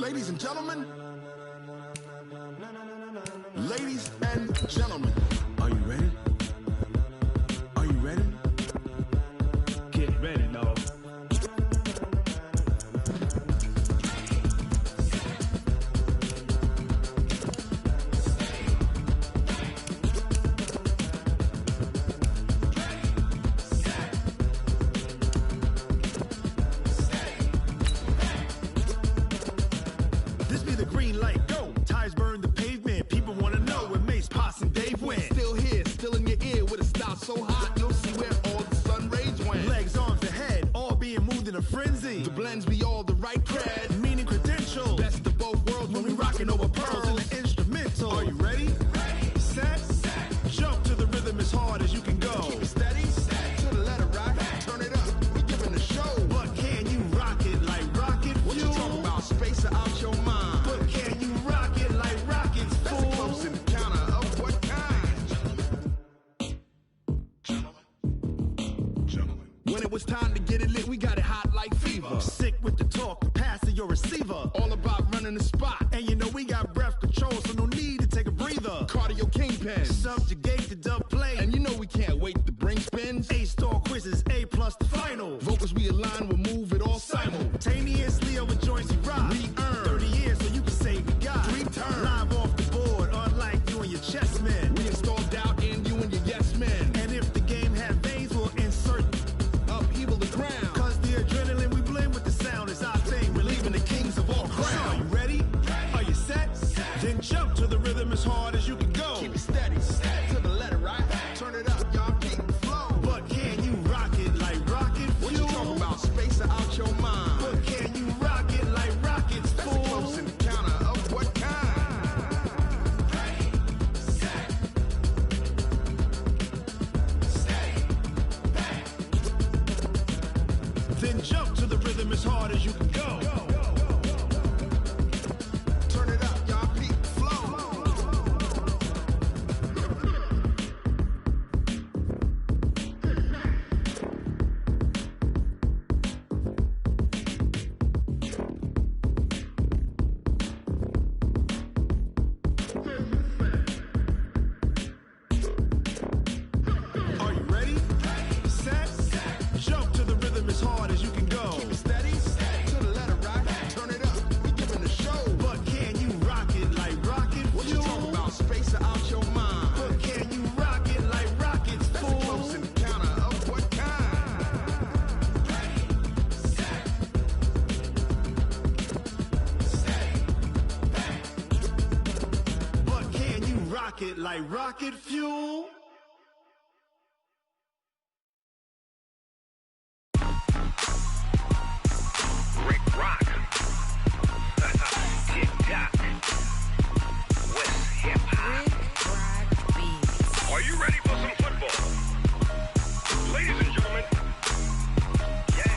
Ladies and gentlemen, ladies and gentlemen, are you ready? Are you ready? Get ready, dog. This be the green light, go. Tires burn the pavement. People want to know where Mace, Poss, and Dave went. Still here, still in your ear with a style so hot, you'll see where all the sun rays went. Legs, arms, and head, all being moved in a frenzy. The blends be all the right cred, meaning credentials. Best of both worlds when we rocking over pearls in the instrumental. Are you ready? Ready. Set. Jump to the rhythm as hard as you can go. Keep it steady. To the letter right. Turn it up. We giving the show. But can you rock it like rocket fuel? What you talking about? Space out your mind. But can you rock it like rockets, fool? That's a close encounter of what kind? Gentlemen. When it was time to get it lit, we got it hot like fever. Sick with the talk, the pass to your receiver. All about running the spot. And you know we got breath control, so no need to take a breather. Cardio kingpin. Subjugate the dub play. And you know we can't wait to bring spins. A-star quizzes, A+ the final. Vocals we align, we'll move it all simultaneously over joints we rock. We earn 30 years so you can say we got 3 turns. Live off the board, unlike you and your chess men. We install doubt in you and your yes men. And if the game had veins, we'll insert upheaval the ground. Cause the adrenaline we blend with the sound is our thing. We're leaving the kings of all crowns. So are you ready? Are you set? Then jump to the rhythm as hard as you can go. Keep it steady. To the letter right. Turn it up, y'all keep the flow. But can you rock it like rocket fuel? What you talking about? Space out your mind. But can you rock it like rockets, fool? That's a close encounter of what kind? Ready, set, steady, back. Then jump to the rhythm as hard as you can go. Turn it up, y'all keep the flow. Are you ready? Set. Jump to the rhythm as hard as you can go. Keep it steady. To the letter right. Turn it up. We giving the show. But can you rock it like rocket fuel? What you talking about? Space out your mind. But can you rock it like rockets, fool? That's a close encounter of what kind? Ready, set, steady, back. But can you rock it like rocket fuel? Rick Rock. TikTok. West Hip Hop. Are you ready for some football? Ladies and gentlemen. Yeah.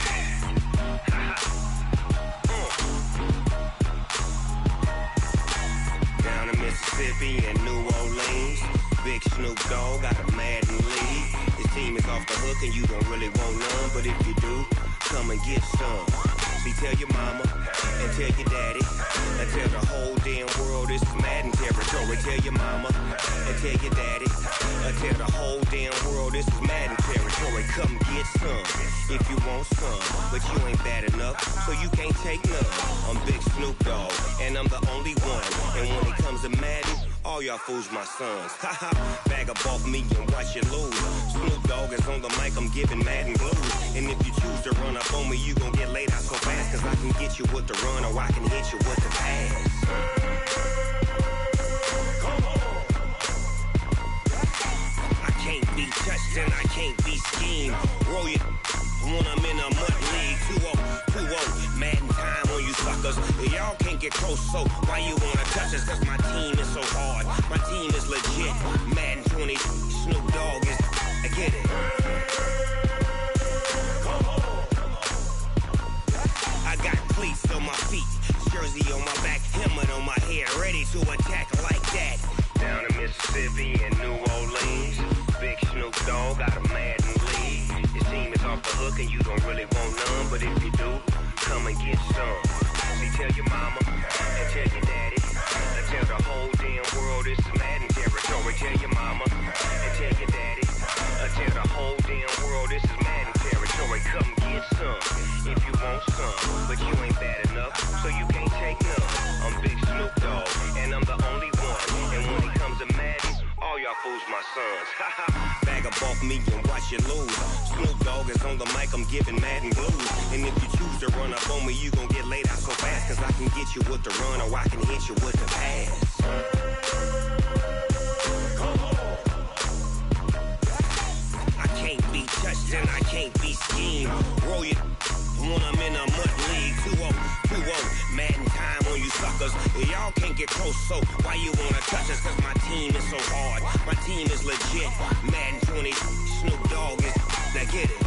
Down in Mississippi and New Orleans, Big Snoop Dogg got a Madden league. His team is off the hook and you don't really want none, but if you do, come and get some. See, tell your mama and tell your daddy and tell the whole damn world this is Madden territory. Tell your mama and tell your daddy and tell the whole damn world this is Madden territory. Come get some if you want some, but you ain't bad enough, so you can't take none. I'm Big Snoop Dogg and I'm the only one. And when it comes to Madden, all y'all fools my sons. Haha, bag up off me and watch you lose. Snoop Dogg is on the mic, I'm giving Madden blues. And if you choose to run up on me, you gon' get laid out so fast. Cause I can get you with the run or I can hit you with the pass. Come on. I can't be touched and I can't be schemed. Roll you when I'm in a mud league. 2-0, 2-0, Madden time on you suckers. Y'all can't get close, so why you wanna touch us? Cause my team is so hard, my team is legit. Madden 20, Snoop Dogg is, I get it. Come on. I got cleats on my feet, jersey on my back, helmet on my head, ready to attack like that. Down in Mississippi and New Orleans, Big Snoop Dogg got a Madden league. His team is off the hook and you don't really want none, but if you do, come and get some. See, tell your mama, and tell your daddy, and tell the whole damn world this is Madden territory. Tell your mama, and tell your daddy, and tell the whole damn world this is Madden territory. Come get some, if you want some, but you ain't bad enough, so you can't take none. I'm Big Snoop Dogg, and I'm the only one, and when it comes to Madden, all y'all fools my sons. Bag a bulk me and watch you lose. Snoop Dogg is on the mic, I'm giving Madden blues. And if you choose to run up on me, you gon' get laid out so fast. Cause I can get you with the run or I can hit you with the pass. Come on. I can't be touched and I can't be schemed. Roll you when I'm in a mud league. 2-0, Madden time on you suckers. Y'all can't get close, so why you wanna touch us? Cause my team is so hard, my team is legit. Madden 20, Snoop Dogg is, now get it.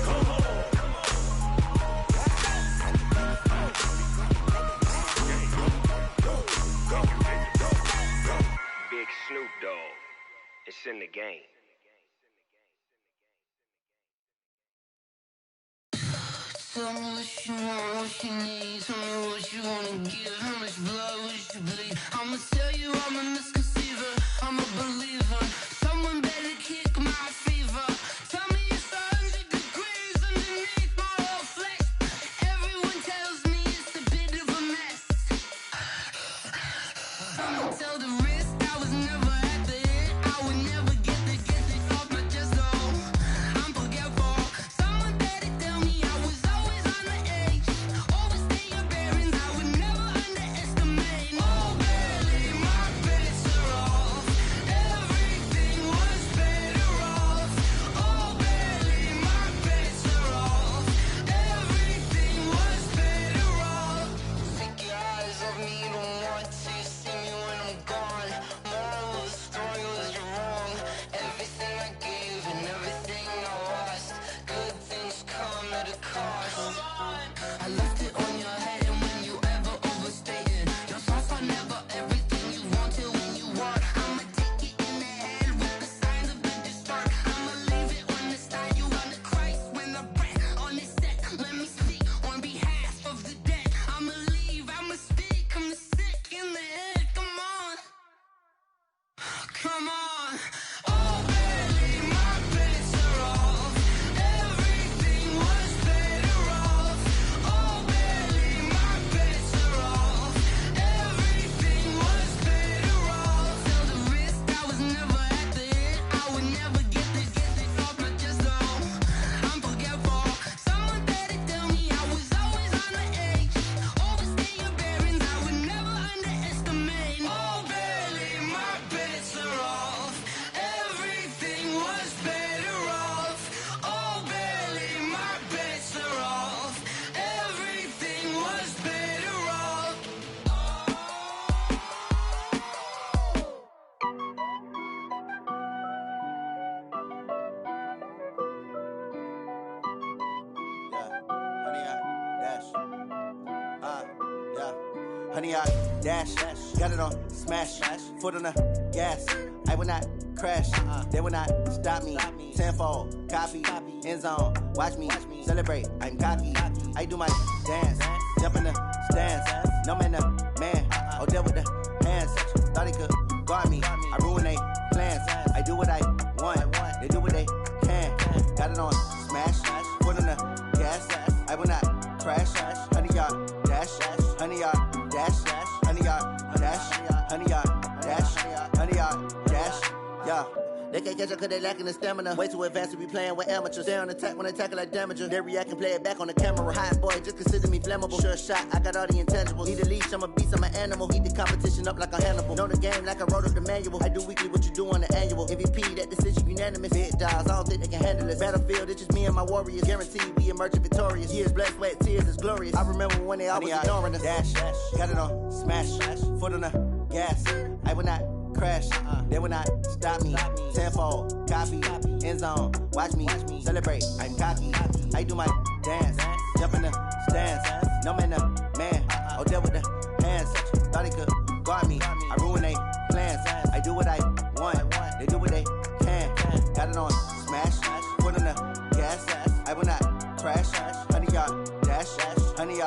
Come on. Big Snoop Dogg, it's in the game. Tell me what you want, what you need. Tell me what you wanna give. How much blood would you bleed? I'ma tell you I'm a misconceiver. I'm a believer. Someone better kick my fever. Tell me it's 100 degrees underneath my whole flesh. Everyone tells me it's a bit of a mess. I'ma tell the risk I was never at the end. I would never get this off my chest. Oh, I'm forgetful. Someone better tell me I was always on the edge. Overstay your bearings, I would never underestimate. Oh, barely, my bets are off. Everything was better off. Oh, barely, my bets are off. Everything was better off. Take your eyes off me, don't want to see me when I'm gone. Moral of the story was you're wrong. Everything I gave and everything I lost. Good things come at a cost. I left it on your head, and when you ever overstay it, your thoughts are never everything you want till when you want. I'ma take it in the head with the signs of the distort. I'ma leave it on the side. You on the Christ when the breath on this set. Let me speak on behalf of the dead. I'ma leave, I'ma speak. I'm the sick in the head. Come on, come on. Oh, barely, my bets are off. Everything was better off. Oh, barely, my bets are off. Everything was better off. Tell the risk I was never at the end. I would never get this off my chest. Oh, I'm forgetful. Someone better tell me I was always on the edge. Overstay your bearings, I would never underestimate. Oh, barely, my bets are off. Everything was better off. Oh, barely, my bets are off. Everything was better off. Honey, I dash, got it on smash, foot on the gas. I will not crash, they will not stop me. Tenfold, copy, end zone, watch me celebrate. I'm cocky, I do my dance, jump in the stands. No man, man, oh, deal with the hands. Thought he could guard me, I ruin they plans. I do what I want, they do what they can. Got it on smash, foot on the gas. I will not crash, honey, y'all dash, honey, y'all dash, honey, y'all dash, honey, y'all dash, honey, y'all dash, yeah. They can't catch up cause they lacking the stamina. Way too advanced to be playing with amateurs. Stay on attack when attack like damager. They react and play it back on the camera. Hot boy, just consider me flammable. Sure shot, I got all the intangibles. Need a leash, I'm a beast, I'm an animal. Heat the competition up like a Hannibal. Know the game like I wrote up the manual. I do weekly what you do on the annual. MVP, that decision unanimous. Big dials, I don't think they can handle this. Battlefield, it's just me and my warriors. Guaranteed we emerging victorious. Years, blood, sweat, tears, is glorious. I remember when they always ignoring us. Dash, got it on smash, foot on the gas. I will not crash, they will not stop me. Tenfold, copy, end zone, watch me celebrate. I'm cocky, I do my dance, jump in the stands. No man, man, oh, deal with the hands. Thought he could guard me, I ruin they plans. I do what I want, they do what they can. Got it on smash, foot on the gas. I will not crash, honey, y'all dash, honey, y'all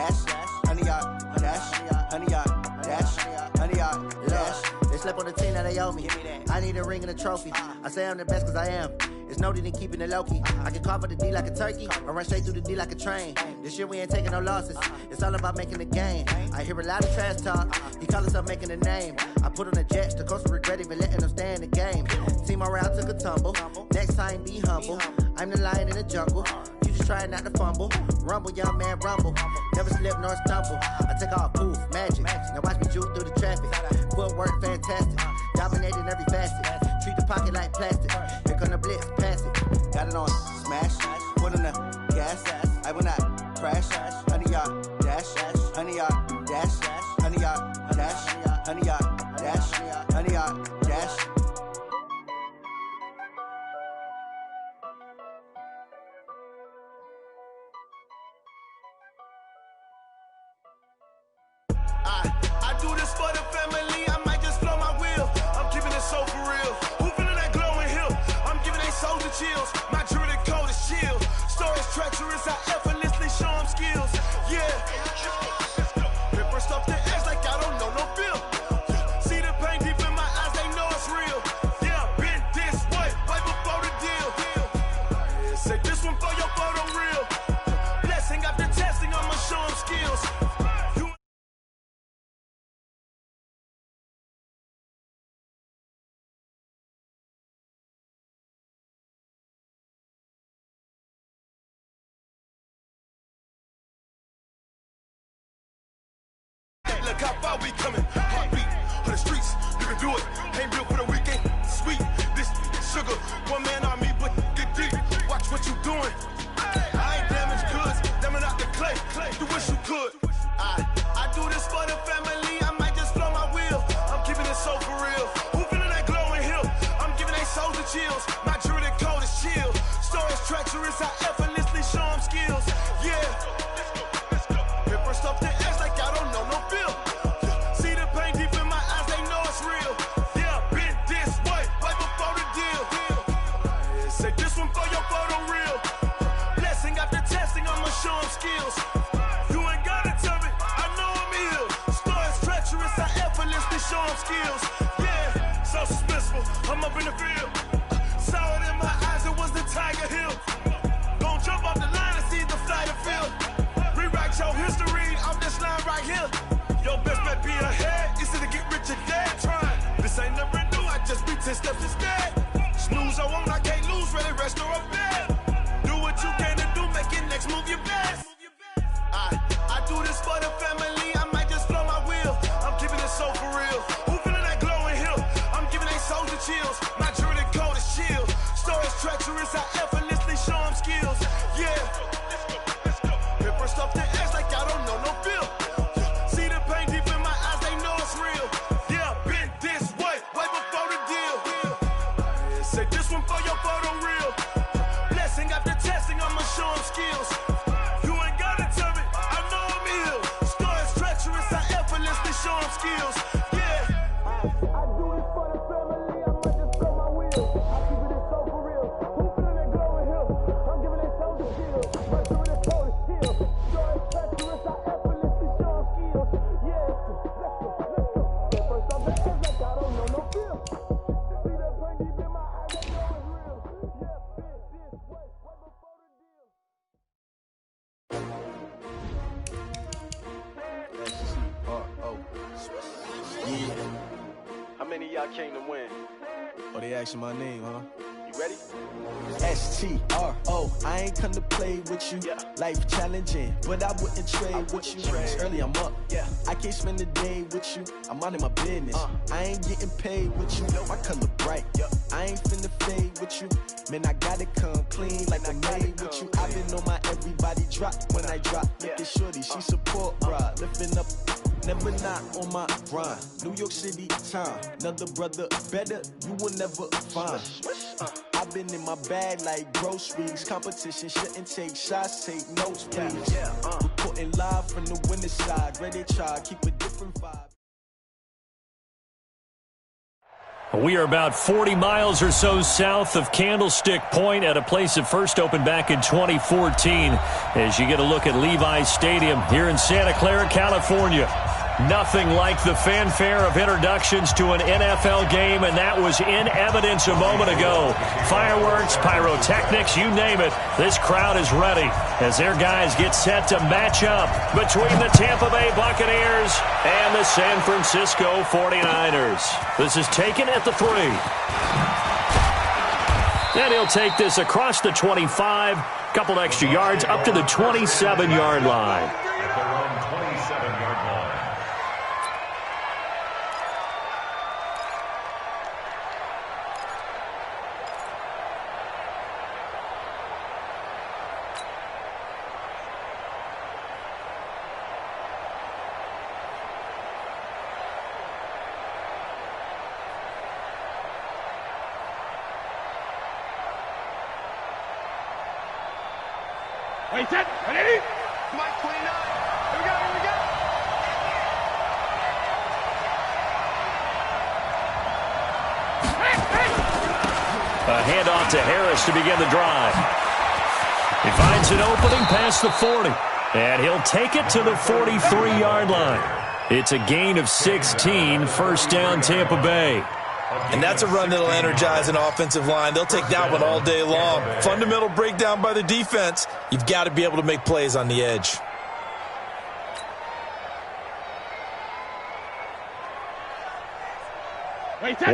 dash, 100 yard, dash, 100 yard, dash, 100 yard, dash. They slept on the team that they owe me. I need a ring and a trophy. I say I'm the best cause I am. It's no need in keeping it low-key. I can carve up the D like a turkey or run straight through the D like a train. This year we ain't taking no losses. It's all about making a game. I hear a lot of trash talk. He call himself making a name. I put on the Jets. The coach will regret even letting them stay in the game. Team morale took a tumble. Next time be humble. I'm the lion in the jungle. You just trying not to fumble. Rumble, young man, rumble. Never slip nor stumble. I take off poof, magic. Now watch me juke through the traffic. Footwork fantastic. Dominating every facet. Treat the pocket like plastic. Here come the blitz, pass it. Got it on smash. Foot on the gas. I will not crash. 100 yard dash. 100 yard dash. 100 yard dash. 100 yard dash. 100 yard dash. I do this for the family, I might just blow my wheel. I'm keeping it so for real. Who feeling that glowing hill? I'm giving they soldier chills. My jewelry code is chill. Stories treacherous, I effortlessly show them skills. Yeah. Paper stuff the edge like I don't know no feel. See the pain deep in my eyes, they know it's real. Yeah, been this way, way before the deal. Say this one for your photo real. Blessing after testing, I'ma show them skills. Look how far we coming. Heartbeat on the streets, you can do it. Ain't built for the weekend. Sweet, this sugar, one man army, but get deep. Watch what you doing. I ain't damaged goods, damn out the clay. You wish you could. I do this for the family. I might just blow my wheel. I'm keeping it so for real. Who feeling that glowing hill? I'm giving they soldier chills. My jewelry code is chill. Stories treacherous, I effortlessly show them skills. Yeah. Paper stuff the edge like I don't know no feel. See the pain deep in my eyes, they know it's real. Yeah, been this way, way before the deal. Say this one for your photo real. Blessing after testing, I'ma show them skills. You ain't gotta tell me, I know I'm ill. Stories treacherous, I effortlessly show them skills. Yeah, so suspenseful, I'm up in the field. Saw it in my eyes, it was the Tiger Hill. Gon' jump off the line and see the flight of field. Rewrite your history off this line right here. Your best bet be ahead, easy to get rich or dead. Trying, this ain't never new, I just be 10 steps instead. Snooze, I won't, I can't lose, ready, rest or a bed. Do what you can to do, make it next move your best. I do this for the family, I might just blow my wheel. I'm keeping it so for real. Who feeling that glowing hill? I'm giving they soldier chills. My jewelry code is chill. Stories treacherous, I effortlessly show them skills. Yeah. Paper stuff the edge like I don't know no feel. See the pain deep in my eyes, they know it's real. Yeah, been this way, way before the deal. Say this one for your photo real. Blessing after testing, I'ma show them skills. You ain't gotta tell me, I know I'm ill. Stories treacherous, I effortlessly show them skills. Yeah. I do this for the family, I might just blow my wheel. I keep it so for real. Who feeling that glowing hill? I'm giving they soldier skills. My jewelry code is chill. Stories treacherous, I effortlessly show them skills. Yeah, let's go. First off the edge like I don't know no feel. See that pain deep in my eyes, they know it's real. Yeah, been this way, way before the deal. Yeah. How many of y'all came to win? Oh, they asking my name, huh? You ready? STRO, I ain't come to play with you. Yeah. Life challenging, but I wouldn't trade with you. It's early, I'm up. Yeah. I can't spend the day with you. I'm minding my business. I ain't getting paid with you. My color bright. I ain't finna fade with you. Man, I gotta come clean like I made with you. I've been on my everybody drop when I drop. Look at shorty, she support ride. Lifting up, never not on my grind. New York City time, another brother better, you will never find. I've been in my bag like groceries. Competition shouldn't take shots, take notes, please. Reporting live from the winning side. Ready to try, keep a different vibe. We are about 40 miles or so south of Candlestick Point at a place that first opened back in 2014 as you get a look at Levi's Stadium here in Santa Clara, California. Nothing like the fanfare of introductions to an NFL game, and that was in evidence a moment ago. Fireworks, pyrotechnics, you name it. This crowd is ready as their guys get set to match up between the Tampa Bay Buccaneers and the San Francisco 49ers. This is taken at the 3. And he'll take this across the 25, couple extra yards up to the 27-yard line. Wait, set, ready? Mike 29. Here we go, here we go. A handoff to Harris to begin the drive. He finds an opening past the 40, and he'll take it to the 43-yard line. It's a gain of 16, first down Tampa Bay. And that's a run that'll energize an offensive line. They'll take that one all day long. Fundamental breakdown by the defense. You've got to be able to make plays on the edge.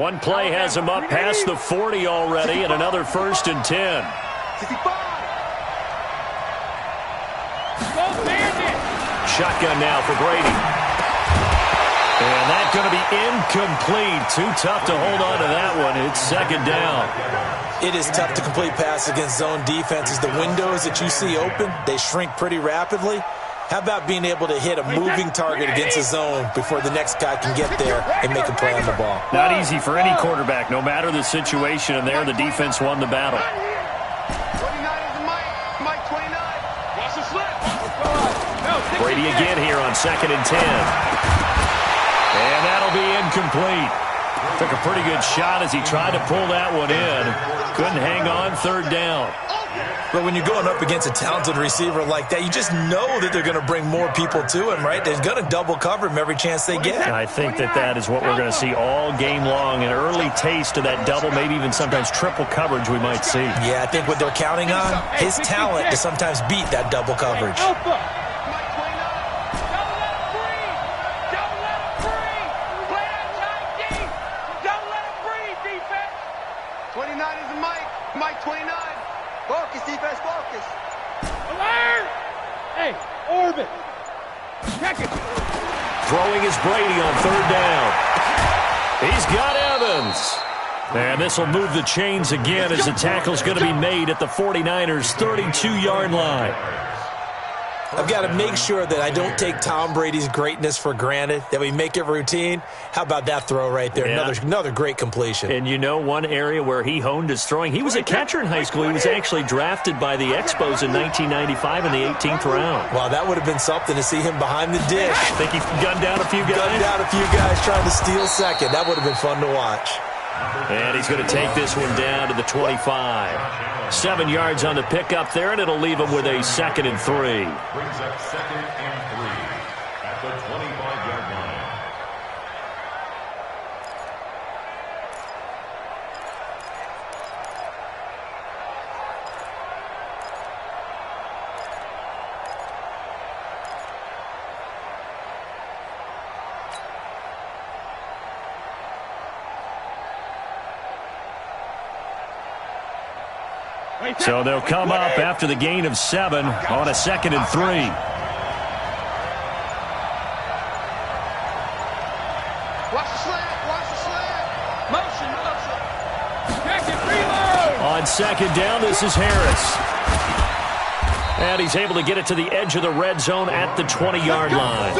One play has him up past the 40 already, and another first and 10. Shotgun now for Brady. And that's going to be incomplete. Too tough to hold on to that one. It's second down. It is tough to complete pass against zone defenses. The windows that you see open, they shrink pretty rapidly. How about being able to hit a moving target against a zone before the next guy can get there and make a play on the ball? Not easy for any quarterback, no matter the situation, and there the defense won the battle. 29 is the Mike 29. Watch the slip. Brady again here on second and 10. And that'll be incomplete. Took a pretty good shot as he tried to pull that one in. Couldn't hang on, third down. But when you're going up against a talented receiver like that, you just know that they're going to bring more people to him, right? They're going to double cover him every chance they get. I think that is what we're going to see all game long. An early taste of that double, maybe even sometimes triple coverage we might see. Yeah, I think what they're counting on, his talent to sometimes beat that double coverage. 29 is the Mike 29. Focus, defense, focus. Alert! Hey, orbit. Check it. Throwing is Brady on third down. He's got Evans. And this will move the chains again as the tackle's going to be made at the 49ers' 32-yard line. I've got to make sure that I don't take Tom Brady's greatness for granted, that we make it routine. How about that throw right there? Yeah. Another great completion. And you know one area where he honed his throwing? He was a catcher in high school. He was actually drafted by the Expos in 1995 in the 18th round. Wow, that would have been something to see him behind the dish. I think he gunned down a few guys. Gunned down a few guys trying to steal second. That would have been fun to watch. And he's going to take this one down to the 25. 7 yards on the pickup there, and it'll leave him with a second and 3. Brings up second and 3 at the 25-yard line. So they'll come up after the gain of 7 on a second and 3. Watch the slant, watch the slant. Motion. Check it, reload. On second down, this is Harris. And he's able to get it to the edge of the red zone at the 20-yard line.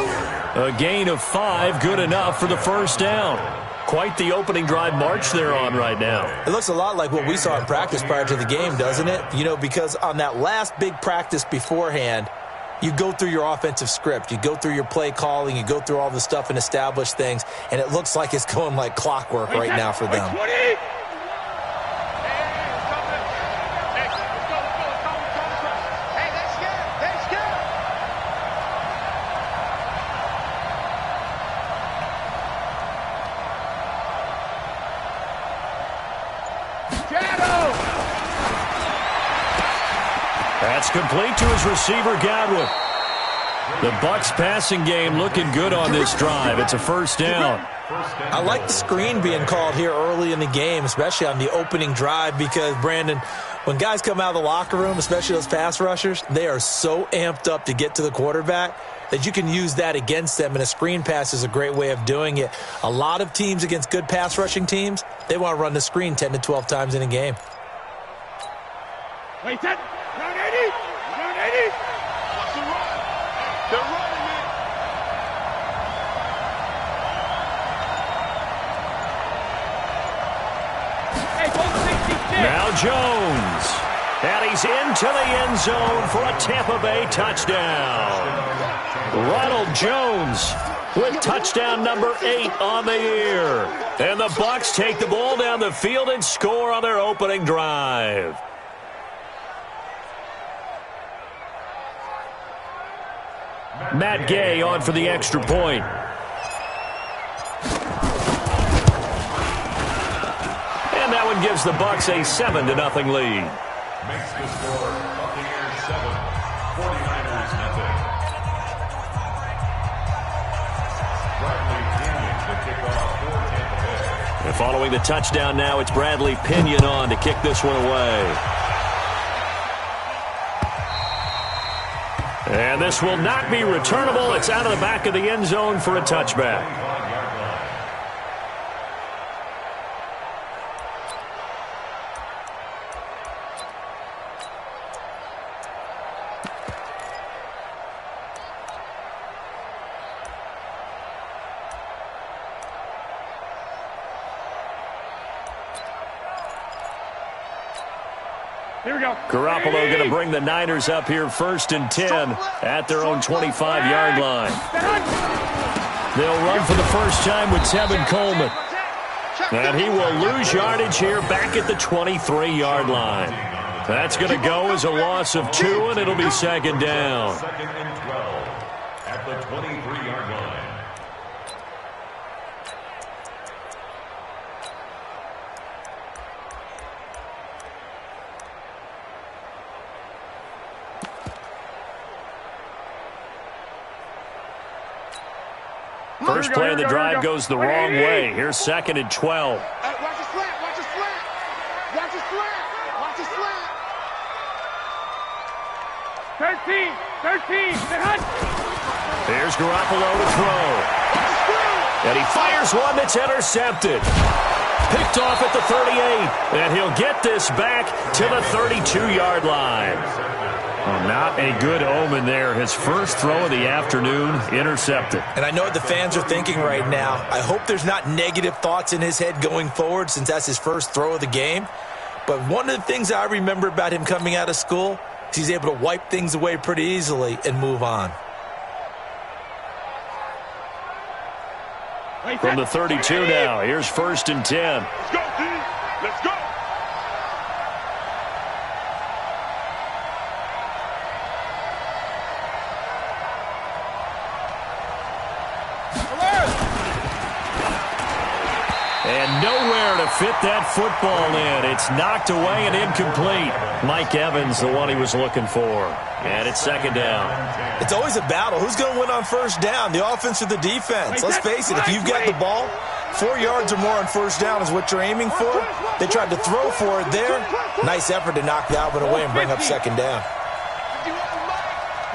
A gain of 5, good enough for the first down. Quite the opening drive march they're on right now. It looks a lot like what we saw in practice prior to the game, doesn't it? You know, because on that last big practice beforehand, you go through your offensive script. You go through your play calling. You go through all the stuff and establish things, and it looks like it's going like clockwork right now for them. That's complete to his receiver, Godwin. The Bucs passing game looking good on this drive. It's a first down. I like the screen being called here early in the game, especially on the opening drive, because, Brandon, when guys come out of the locker room, especially those pass rushers, they are so amped up to get to the quarterback that you can use that against them, and a screen pass is a great way of doing it. A lot of teams against good pass rushing teams, they want to run the screen 10 to 12 times in a game. Wait, that. Round 80! Round 80! What's the run? They're running it! Hey, both 66! Now Jones. And he's into the end zone for a Tampa Bay touchdown. Ronald Jones with touchdown number 8 on the year. And the Bucs take the ball down the field and score on their opening drive. Matt Gay on for the extra point. And that one gives the Bucs a 7-0 lead. Makes the score Buccaneers 7, 49ers nothing. Bradley Pinion the kickoff for Tampa Bay. And following the touchdown now, it's Bradley Pinion on to kick this one away. And this will not be returnable. It's out of the back of the end zone for a touchback. Here we go. Garoppolo going to bring the Niners up here 1st and 10 at their own 25-yard line. They'll run for the first time with Tevin Coleman. And he will lose yardage here back at the 23-yard line. That's going to go as a loss of 2, and it'll be 2nd down. 2nd and 12 at the 23-yard line. First play of the drive goes the wrong way. Here's 2nd and 12. Watch a slant, watch a slant. Watch a slant, watch a slant. 13, the hunt. Here's Garoppolo to throw. And he fires one that's intercepted. Picked off at the 38. And he'll get this back to the 32-yard line. Oh, not a good omen there. His first throw of the afternoon intercepted. And I know what the fans are thinking right now. I hope there's not negative thoughts in his head going forward since that's his first throw of the game. But one of the things I remember about him coming out of school is he's able to wipe things away pretty easily and move on. From the 32 now, here's 1st and 10. Let's go, D. Let's go. And nowhere to fit that football in. It's knocked away and incomplete. Mike Evans, the one he was looking for. And it's 2nd down. It's always a battle. Who's going to win on 1st down, the offense or the defense? Let's face it, if you've got the ball, 4 yards or more on 1st down is what you're aiming for. They tried to throw for it there. Nice effort to knock that one away and bring up 2nd down. 51,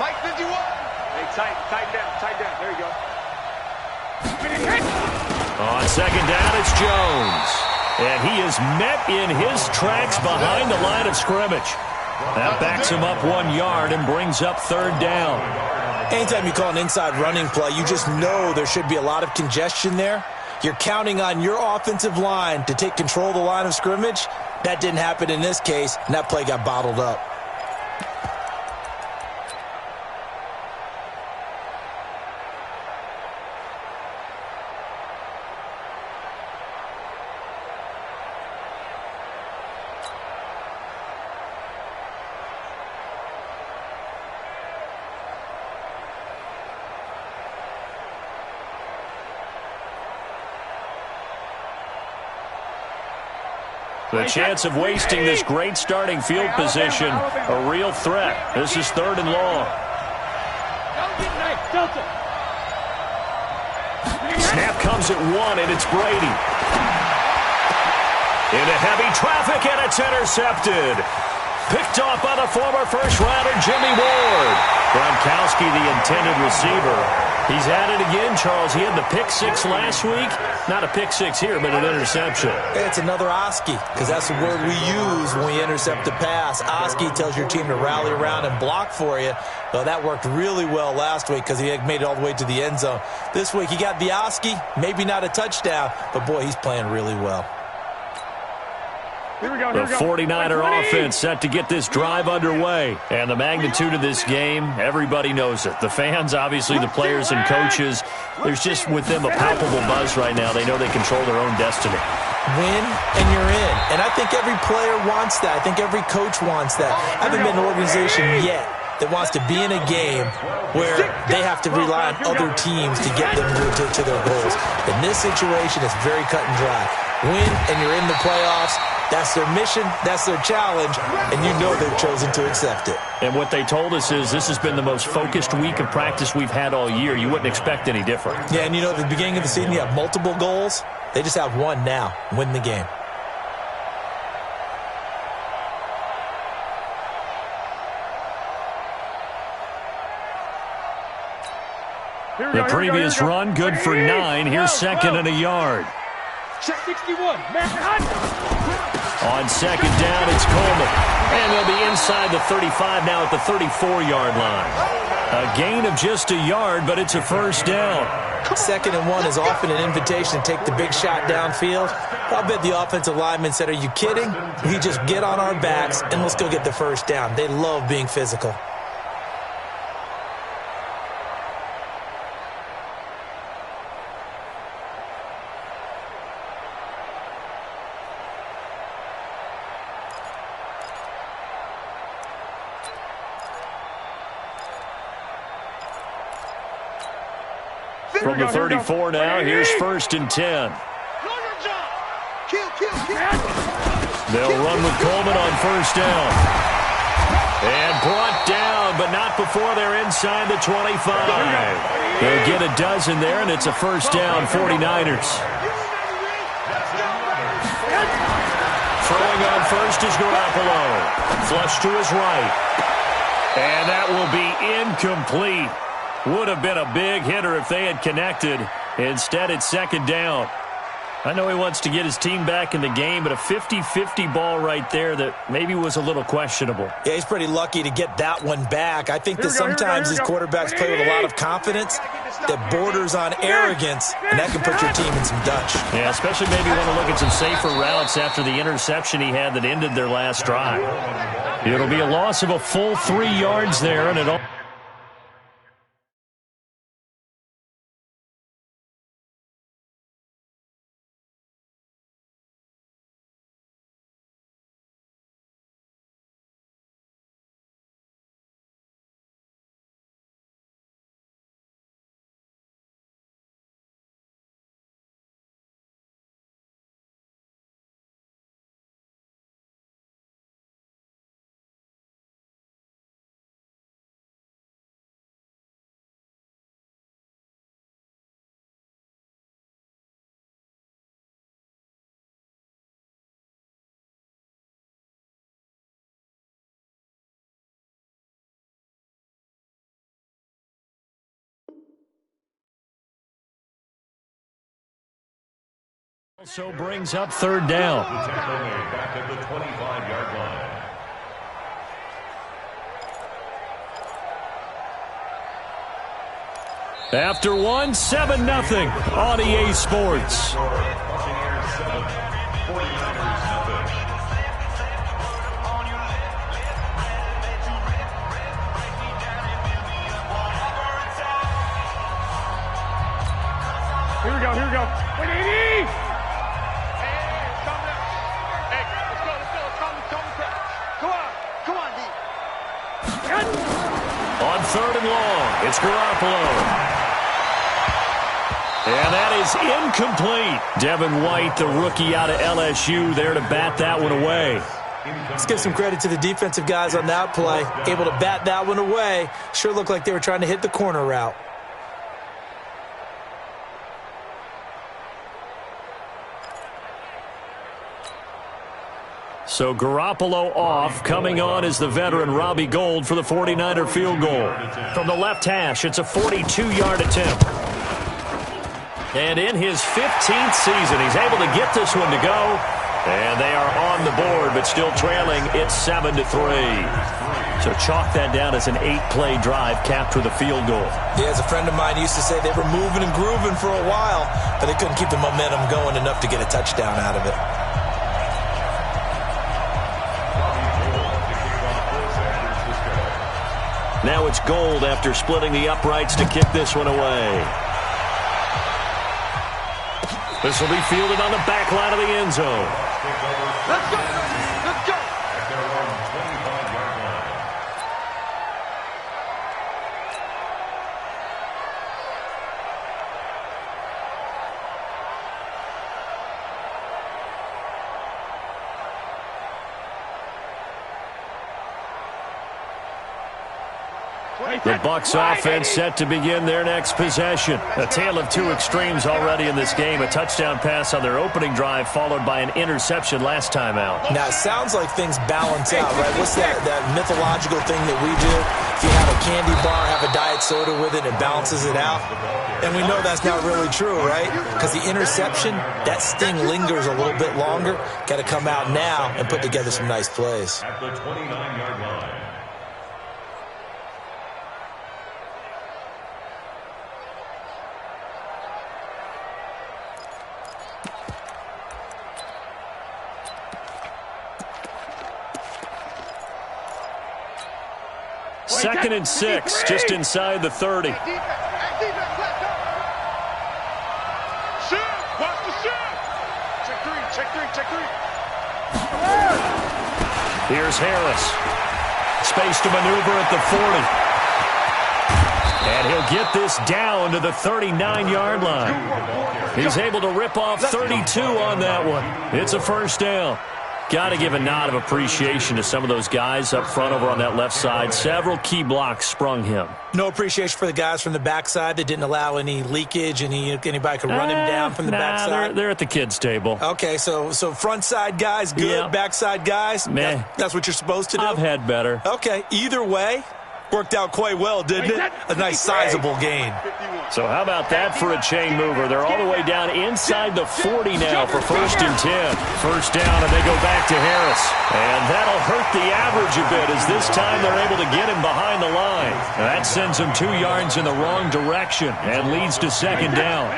Mike 51. Hey, tight down. There you go. On 2nd down, it's Jones. And he is met in his tracks behind the line of scrimmage. That backs him up 1 yard and brings up 3rd down. Anytime you call an inside running play, you just know there should be a lot of congestion there. You're counting on your offensive line to take control of the line of scrimmage. That didn't happen in this case, and that play got bottled up. The chance of wasting this great starting field position, a real threat. This is 3rd and long. Snap comes at 1, and it's Brady. Into heavy traffic, and it's intercepted. Picked off by the former first-rounder Jimmy Ward. Gronkowski, the intended receiver. He's at it again, Charles. He had the pick 6 last week. Not a pick 6 here, but an interception. It's another Oski, because that's the word we use when we intercept a pass. Oski tells your team to rally around and block for you. Well, that worked really well last week because he had made it all the way to the end zone. This week he got the Oski, maybe not a touchdown, but boy, he's playing really well. The 49er offense set to get this drive underway. And the magnitude of this game, everybody knows it. The fans, obviously the players and coaches, there's just with them a palpable buzz right now. They know they control their own destiny. Win and you're in. And I think every player wants that. I think every coach wants that. I haven't been an organization yet that wants to be in a game where they have to rely on other teams to get them to their goals. In this situation, it's very cut and dry. Win and you're in the playoffs. That's their mission, that's their challenge, and you know they've chosen to accept it. And what they told us is this has been the most focused week of practice we've had all year. You wouldn't expect any different. Yeah, and you know, at the beginning of the season, you have multiple goals. They just have one now, win the game. The previous run, good for 9. Here's 2nd and a yard. Check 61. On 2nd down, it's Coleman. And they'll be inside the 35 now at the 34-yard line. A gain of just a yard, but it's a first down. 2nd and 1 is often an invitation to take the big shot downfield. I'll bet the offensive lineman said, are you kidding? We just get on our backs and let's go get the first down. They love being physical. From the 34 now, here's 1st and 10. They'll run with Coleman on 1st down. And brought down, but not before they're inside the 25. They'll get a dozen there, and it's a first down, 49ers. Throwing on 1st is Garoppolo. Flush to his right. And that will be incomplete. Would have been a big hitter if they had connected. Instead, it's 2nd down. I know he wants to get his team back in the game, but a 50-50 ball right there that maybe was a little questionable. Yeah, he's pretty lucky to get that one back. I think that sometimes these quarterbacks play with a lot of confidence that borders on arrogance, and that can put your team in some Dutch. Yeah, especially maybe want to look at some safer routes after the interception he had that ended their last drive. It'll be a loss of a full 3 yards there, and it all... Also brings up 3rd down. Back at the 25-yard line. After 1, 7-0 on EA Sports. Buccaneers 7, 49ers nothing. Here we go. 180! On 3rd and long, it's Garoppolo. And that is incomplete. Devin White, the rookie out of LSU, there to bat that one away. Let's give some credit to the defensive guys on that play. Able to bat that one away. Sure looked like they were trying to hit the corner route. So Garoppolo off. Coming on is the veteran Robbie Gould for the 49er field goal. From the left hash, it's a 42-yard attempt. And in his 15th season, he's able to get this one to go. And they are on the board, but still trailing. It's 7-3. So chalk that down as an 8-play drive capped with a field goal. Yeah, as a friend of mine used to say, they were moving and grooving for a while, but they couldn't keep the momentum going enough to get a touchdown out of it. Now it's Gould after splitting the uprights to kick this one away. This will be fielded on the back line of the end zone. Let's go! Let's go! The Bucs offense set to begin their next possession. A tale of two extremes already in this game. A touchdown pass on their opening drive followed by an interception last time out. Now, it sounds like things balance out, right? What's that mythological thing that we do? If you have a candy bar, have a diet soda with it, it balances it out. And we know that's not really true, right? Because the interception, that sting lingers a little bit longer. Got to come out now and put together some nice plays. At the 29-yard line. Second and 6, just inside the 30. Shoot! Watch the shoot! Check three. Here's Harris. Space to maneuver at the 40. And he'll get this down to the 39-yard line. He's able to rip off 32 on that one. It's a first down. Got to give a nod of appreciation to some of those guys up front over on that left side. Several key blocks sprung him. No appreciation for the guys from the backside that didn't allow any leakage. Anybody could run him down from the backside. They're at the kids' table. Okay, so front side guys, good. Yeah. Backside guys, meh. That's what you're supposed to do? I've had better. Okay, either way, worked out quite well, didn't it? A nice sizable gain. So how about that for a chain mover? They're all the way down inside the 40 now for 1st and 10. First down, and they go back to Harris. And that'll hurt the average a bit as this time they're able to get him behind the line. Now that sends him 2 yards in the wrong direction and leads to second down.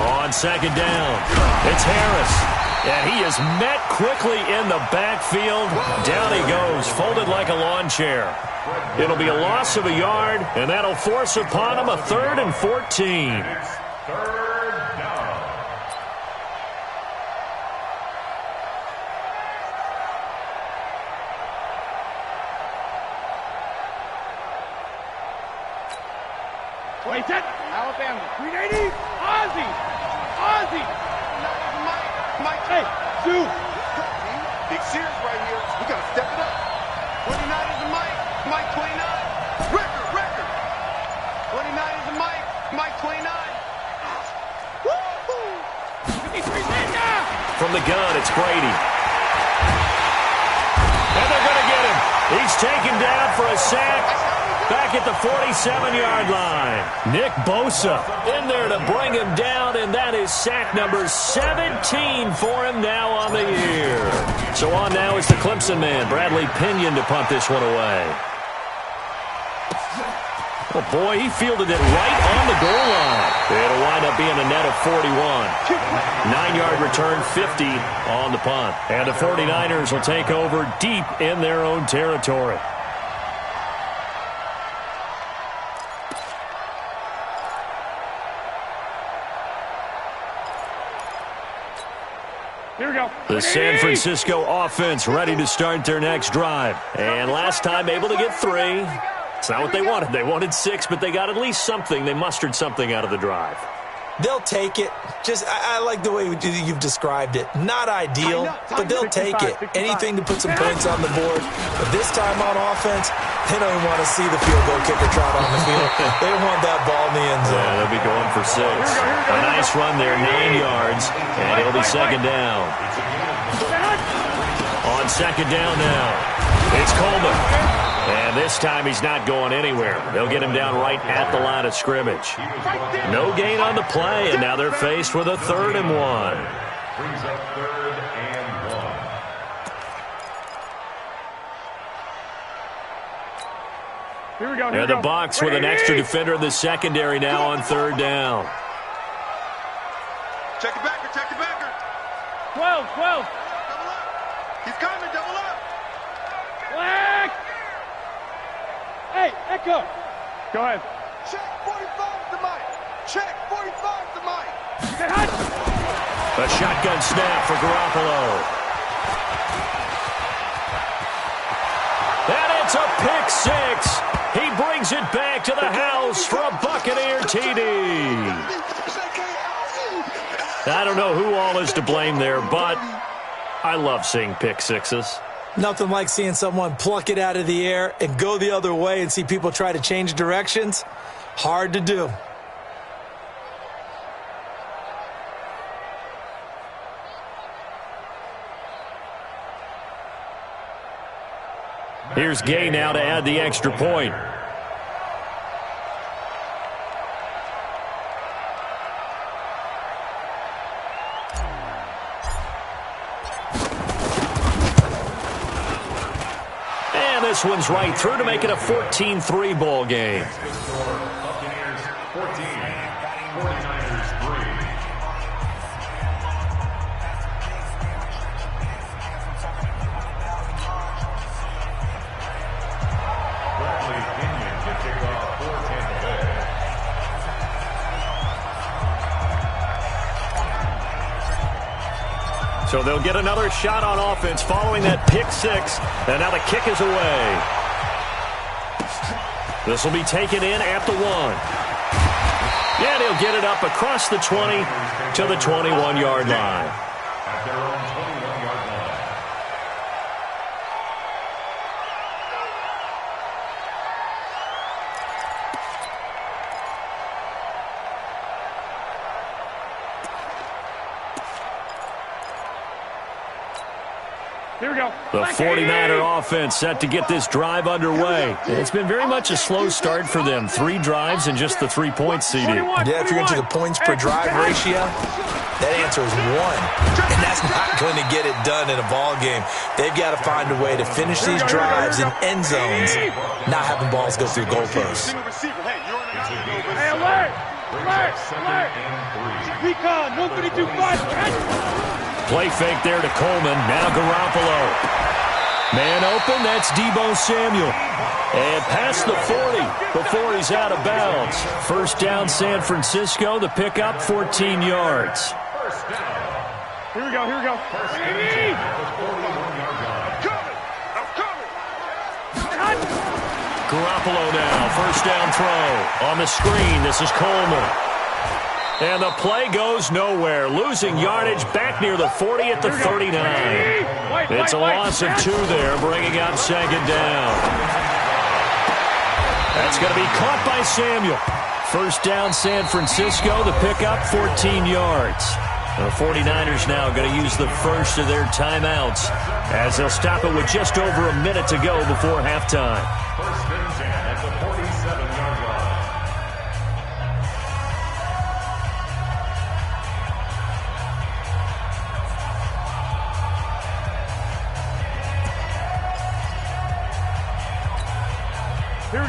On second down, it's Harris. And he is met quickly in the backfield. Down he goes, folded like a lawn chair. It'll be a loss of a yard, and that'll force upon him a 3rd and 14. Third down. Wait, that Alabama. 380. Ozzy. Mike. Hey, dude. Big Sears right here. We got to step it up. 29 is the Mike. Mike 29. Record. 29 is the Mike. Mike 29. Woo-hoo. 53 now. From the gun, it's Brady. And they're going to get him. He's taken down for a sack. Back at the 47-yard line. Nick Bosa in there to bring him down, and that is sack number 17 for him now on the year. So on now is the Clemson man, Bradley Pinion, to punt this one away. Oh, boy, he fielded it right on the goal line. It'll wind up being a net of 41. 9-yard return, 50 on the punt. And the 49ers will take over deep in their own territory. Here we go. The San Francisco offense ready to start their next drive. And last time able to get 3. It's not what they wanted. They wanted 6, but they got at least something. They mustered something out of the drive. They'll take it. I like the way you've described it. Not ideal, but they'll take it. Anything to put some points on the board. But this time on offense, they don't even want to see the field goal kicker trot on the field. They want that ball in the end zone. Yeah, they'll be going for 6. A nice run there, 9 yards, and it'll be second down. On second down now, it's Coleman. And this time he's not going anywhere. They'll get him down right at the line of scrimmage. No gain on the play, and now they're faced with a 3rd and 1. Brings up 3rd and 1. Here we go. And the Bucs with an extra defender in the secondary now on 3rd down. Check it backer, check it backer. 12. Double up. He's coming, double up. Black. Hey, Echo. Go ahead. Check 45 to Mike. Check 45 to Mike. Get hot. A shotgun snap for Garoppolo. And it's a pick 6. He brings it back to the house for a Buccaneer TD. I don't know who all is to blame there, but I love seeing pick 6s. Nothing like seeing someone pluck it out of the air and go the other way and see people try to change directions. Hard to do. Here's Gay now to add the extra point. This one's right through to make it a 14-3 ball game. Buccaneers 14, 49ers 3. Bradley Pinion to kick off for Tampa Bay. So they'll get another shot on offense following that pick 6. And now the kick is away. This will be taken in at the 1. And he'll get it up across the 20 to the 21-yard line. At their own 21-yard line. Here we go. The 49er offense set to get this drive underway. It's been very much a slow start for them. 3 drives and just the 3 points, CD. Yeah, if you're into the points per drive ratio, that answer is 1. And that's not going to get it done in a ball game. They've got to find a way to finish these drives in end zones, not having balls go through goalposts. Hey, alert! Recon, 152-5. Play fake there to Coleman. Now Garoppolo. Man open, that's Deebo Samuel. And past the 40 before he's out of bounds. First down, San Francisco. The pickup, 14 yards. Here we go, here we go. Garoppolo now, first down throw. On the screen, this is Coleman. And the play goes nowhere. Losing yardage back near the 40 at the 39. It's a loss of 2 there, bringing up second down. That's going to be caught by Samuel. First down, San Francisco. The pickup, 14 yards. The 49ers now going to use the first of their timeouts as they'll stop it with just over a minute to go before halftime. First and 10 at the 47-yard line.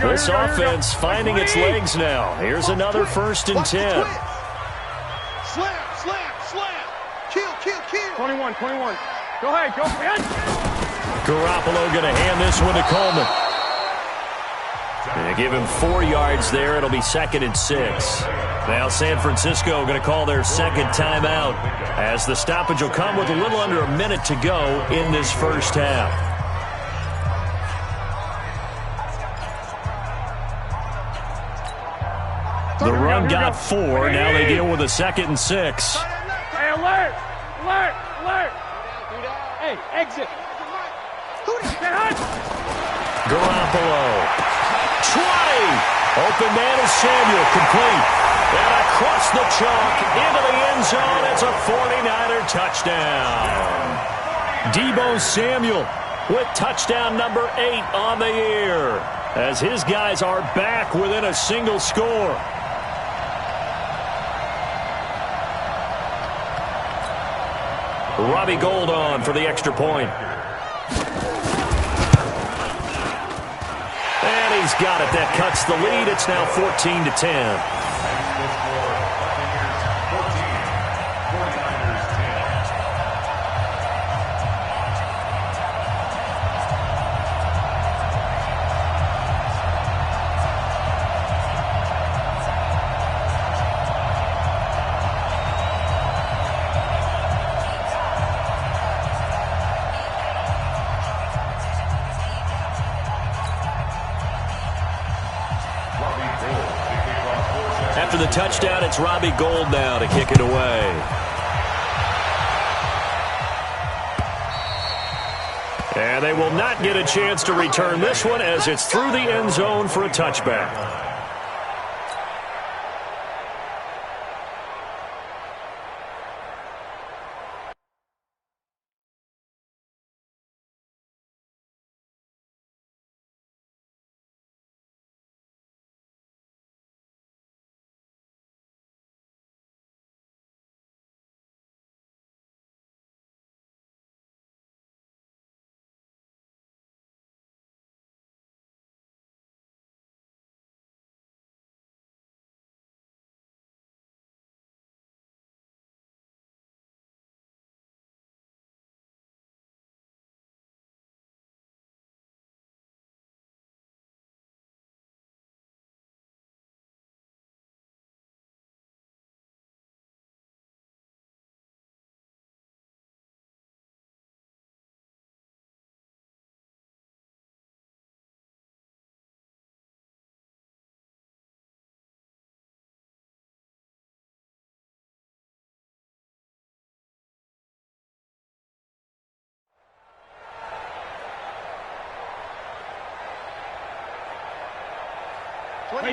This offense finding its legs now. Here's another first and 10. Slam. Kill. 21. Go ahead, go. Garoppolo going to hand this one to Coleman. give him 4 yards there. It'll be 2nd and 6. Now San Francisco going to call their second timeout as the stoppage will come with a little under a minute to go in this first half. The run got 4. Now they deal with a 2nd and 6. Hey, alert! Alert! Alert! Hey, exit! Garoppolo. 20! Open man is Samuel, complete. And across the chalk, into the end zone, it's a 49er touchdown. Deebo Samuel with touchdown number 8 on the year, as his guys are back within a single score. Robbie Gould on for the extra point. And he's got it. That cuts the lead. It's now 14-10. After the touchdown, it's Robbie Gould now to kick it away. And they will not get a chance to return this one as it's through the end zone for a touchback.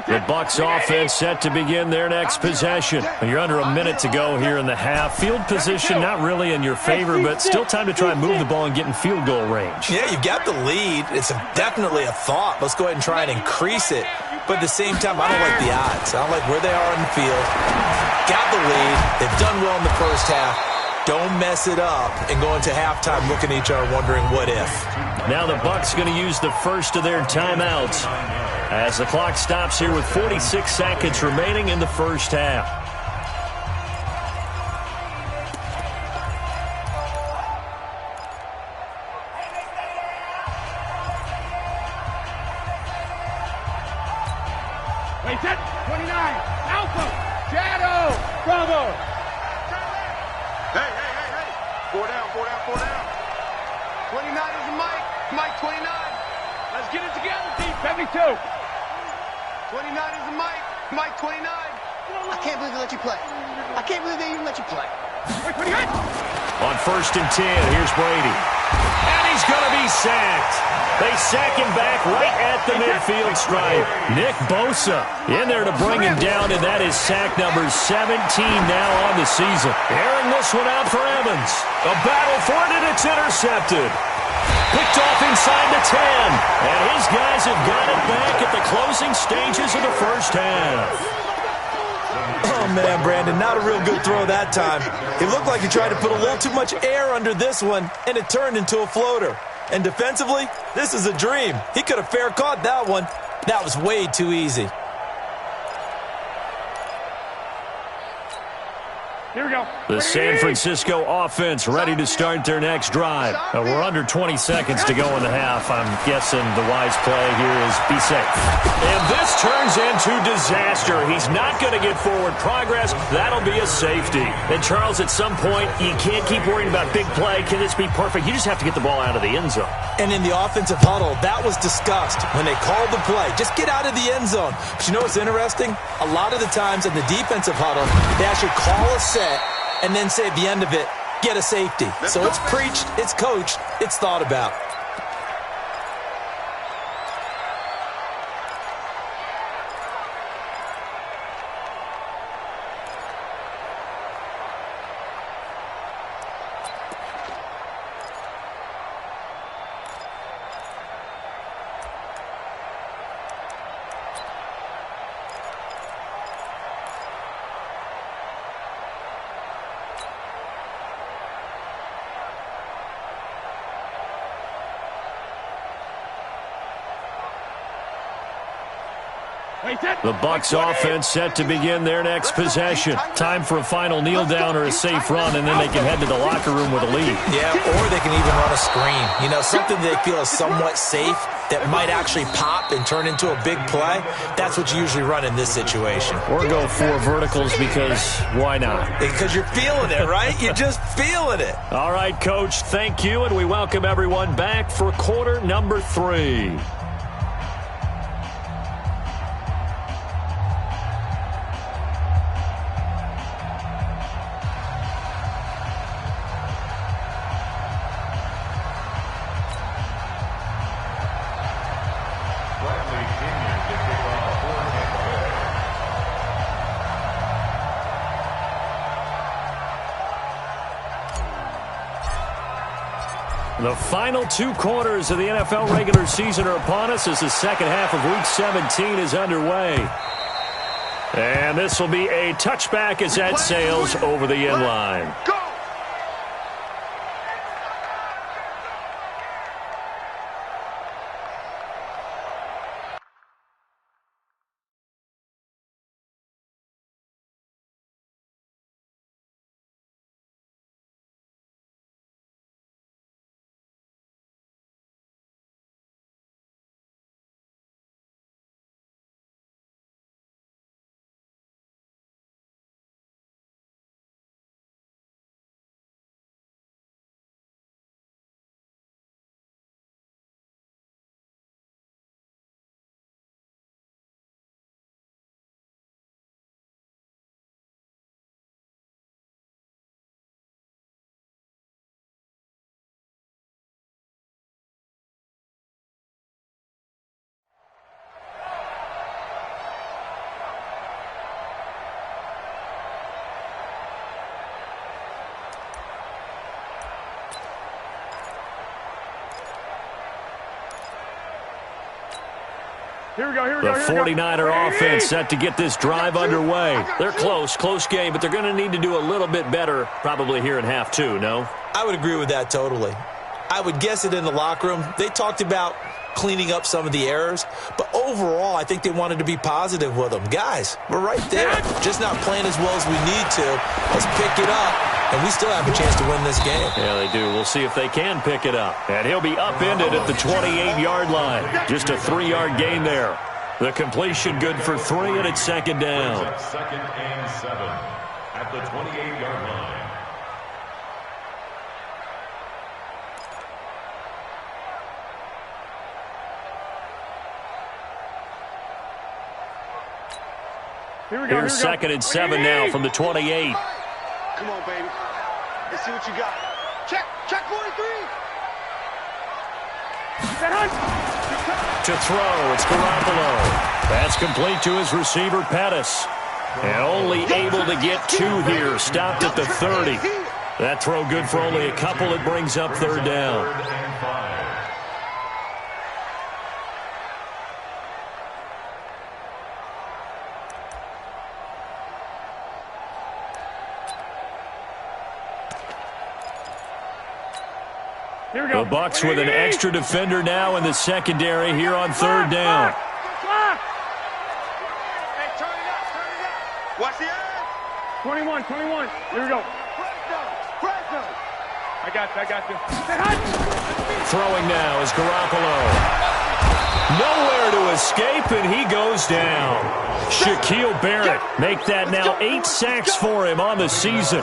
The Bucs offense set to begin their next possession. You're under a minute to go here in the half. Field position not really in your favor, but still time to try and move the ball and get in field goal range. Yeah, you've got the lead. It's definitely a thought. Let's go ahead and try and increase it. But at the same time, I don't like the odds. I don't like where they are in the field. Got the lead. They've done well in the first half. Don't mess it up and go into halftime looking at each other wondering what if. Now the Bucs going to use the first of their timeouts as the clock stops here with 46 seconds remaining in the first half. Wait, set, 29, Alpha, Shadow, Bravo. Hey. 4 down. 29 is Mike 29. Let's get it together, D72. 29 is Mike 29. I can't believe they let you play. I can't believe they even let you play. Wait, 28. On 1st and 10, here's Brady. And he's going to be sacked. They sack him back right at the midfield stripe. Nick Bosa in there to bring him down, and that is sack number 17 now on the season. Airing this one out for Evans. A battle for it, and it's intercepted. Picked off inside the 10. And his guys have got it back at the closing stages of the first half. Oh, man, Brandon, not a real good throw that time. It looked like he tried to put a little too much air under this one, and it turned into a floater. And defensively, this is a dream. He could have fair caught that one. That was way too easy. Here we go. The San Francisco offense ready to start their next drive. We're under 20 seconds to go in the half. I'm guessing the wise play here is be safe. And this turns into disaster. He's not going to get forward progress. That'll be a safety. And, Charles, at some point, you can't keep worrying about big play. Can this be perfect? You just have to get the ball out of the end zone. And in the offensive huddle, that was discussed when they called the play. Just get out of the end zone. But you know what's interesting? A lot of the times in the defensive huddle, they actually call a set and then say at the end of it, get a safety. So it's preached, it's coached, it's thought about. The Bucs offense set to begin their next possession. Time for a final kneel down or a safe run, and then they can head to the locker room with a lead. Yeah, or they can even run a screen. You know, something they feel is somewhat safe that might actually pop and turn into a big play. That's what you usually run in this situation. Or go 4 verticals because why not? Because you're feeling it, right? You're just feeling it. All right, Coach, thank you, and we welcome everyone back for quarter number 3. The final 2 quarters of the NFL regular season are upon us as the second half of Week 17 is underway. And this will be a touchback as that sails over the end line. Here we go, here we The go, here we go. 49er offense set to get this drive underway. They're close game, but they're going to need to do a little bit better probably here in half 2, no? I would agree with that totally. I would guess it in the locker room. They talked about cleaning up some of the errors, but overall, I think they wanted to be positive with them. Guys, we're right there, just not playing as well as we need to. Let's pick it up, and we still have a chance to win this game. Yeah, they do. We'll see if they can pick it up. And he'll be upended at the 28-yard line. Just a 3-yard gain there. The completion good for 3, and it's second down. Second and 7 at the 28-yard line. Here's second and 7 now from the 28. Come on, baby. Let's see what you got. Check 43. To throw, it's Garoppolo. That's complete to his receiver, Pettis. And only able to get 2 here. Stopped at the 30. That throw good for only a couple. It brings up third down. Third and 5. The Bucs with an extra defender now in the secondary here on third down. Hey, turn it up. Watch the edge. 21. Here we go. I got you. Throwing now is Garoppolo. Nowhere to escape, and he goes down. Shaquille Barrett make that now 8 sacks for him on the season.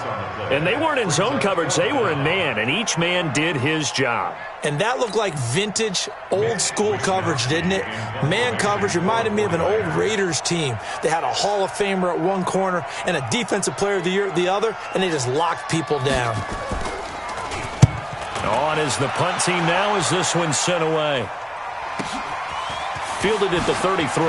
And they weren't in zone coverage, they were in man, and each man did his job. And that looked like vintage, old-school coverage, didn't it? Man coverage reminded me of an old Raiders team. They had a Hall of Famer at one corner and a Defensive Player of the Year at the other, and they just locked people down. On is the punt team now as this one's sent away. Fielded at the 33.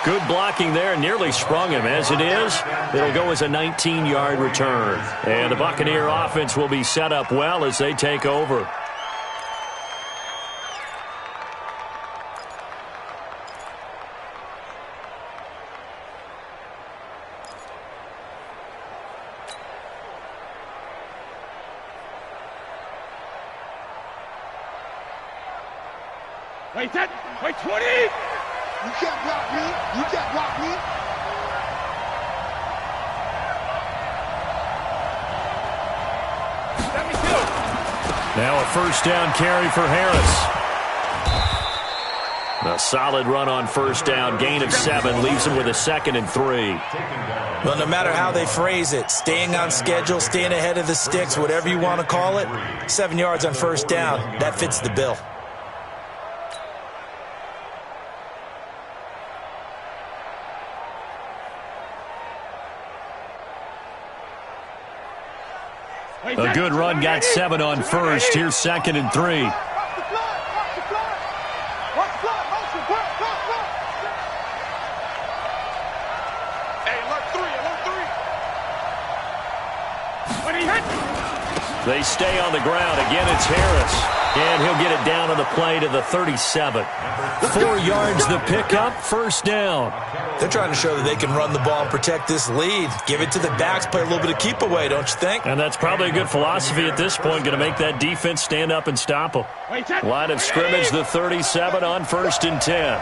Good blocking there, nearly sprung him. As it is, it'll go as a 19-yard return. And the Buccaneer offense will be set up well as they take over. Wait 10, wait 20! You can't block me. You can't block me. Let me go. Now a first down carry for Harris. A solid run on first down, gain of 7, leaves him with a 2nd and 3. Well, no matter how they phrase it, staying on schedule, staying ahead of the sticks, whatever you want to call it, 7 yards on first down, that fits the bill. A good run, got 7 on first. Here's 2nd and 3. They stay on the ground. Again, it's Harris. And he'll get it down on the play to the 37. 4 yards the pickup, first down. They're trying to show that they can run the ball and protect this lead. Give it to the backs, play a little bit of keep away, don't you think? And that's probably a good philosophy at this point, going to make that defense stand up and stop them. Line of scrimmage, the 37 on 1st and 10.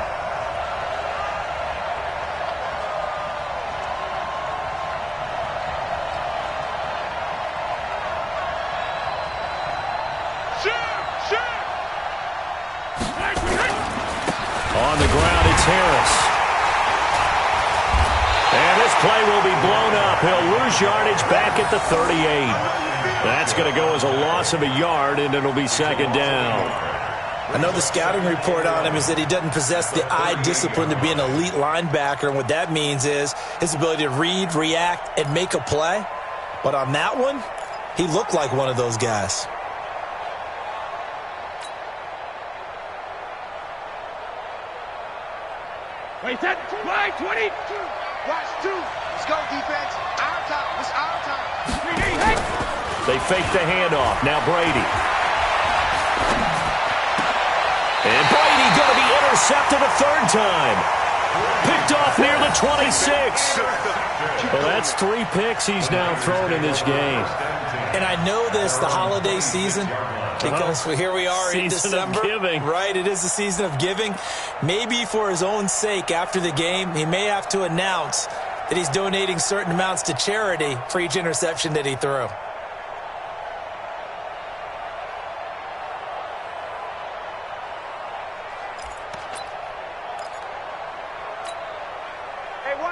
On the ground, it's Harris. And this play will be blown up. He'll lose yardage back at the 38. That's going to go as a loss of a yard, and it'll be 2nd down. I know the scouting report on him is that he doesn't possess the eye discipline to be an elite linebacker, and what that means is his ability to read, react, and make a play. But on that one, he looked like one of those guys. Wait 10, wait 20! Watch 2. Let's go, defense. Our time. It's our time. They fake the handoff. Now Brady. And Brady going to be intercepted a 3rd time. Picked off near the 26. Well, that's 3 picks he's now thrown in this game. And I know this, the holiday season, because here we are in December. Season of giving. Right, it is the season of giving. Maybe for his own sake after the game, he may have to announce that he's donating certain amounts to charity for each interception that he threw.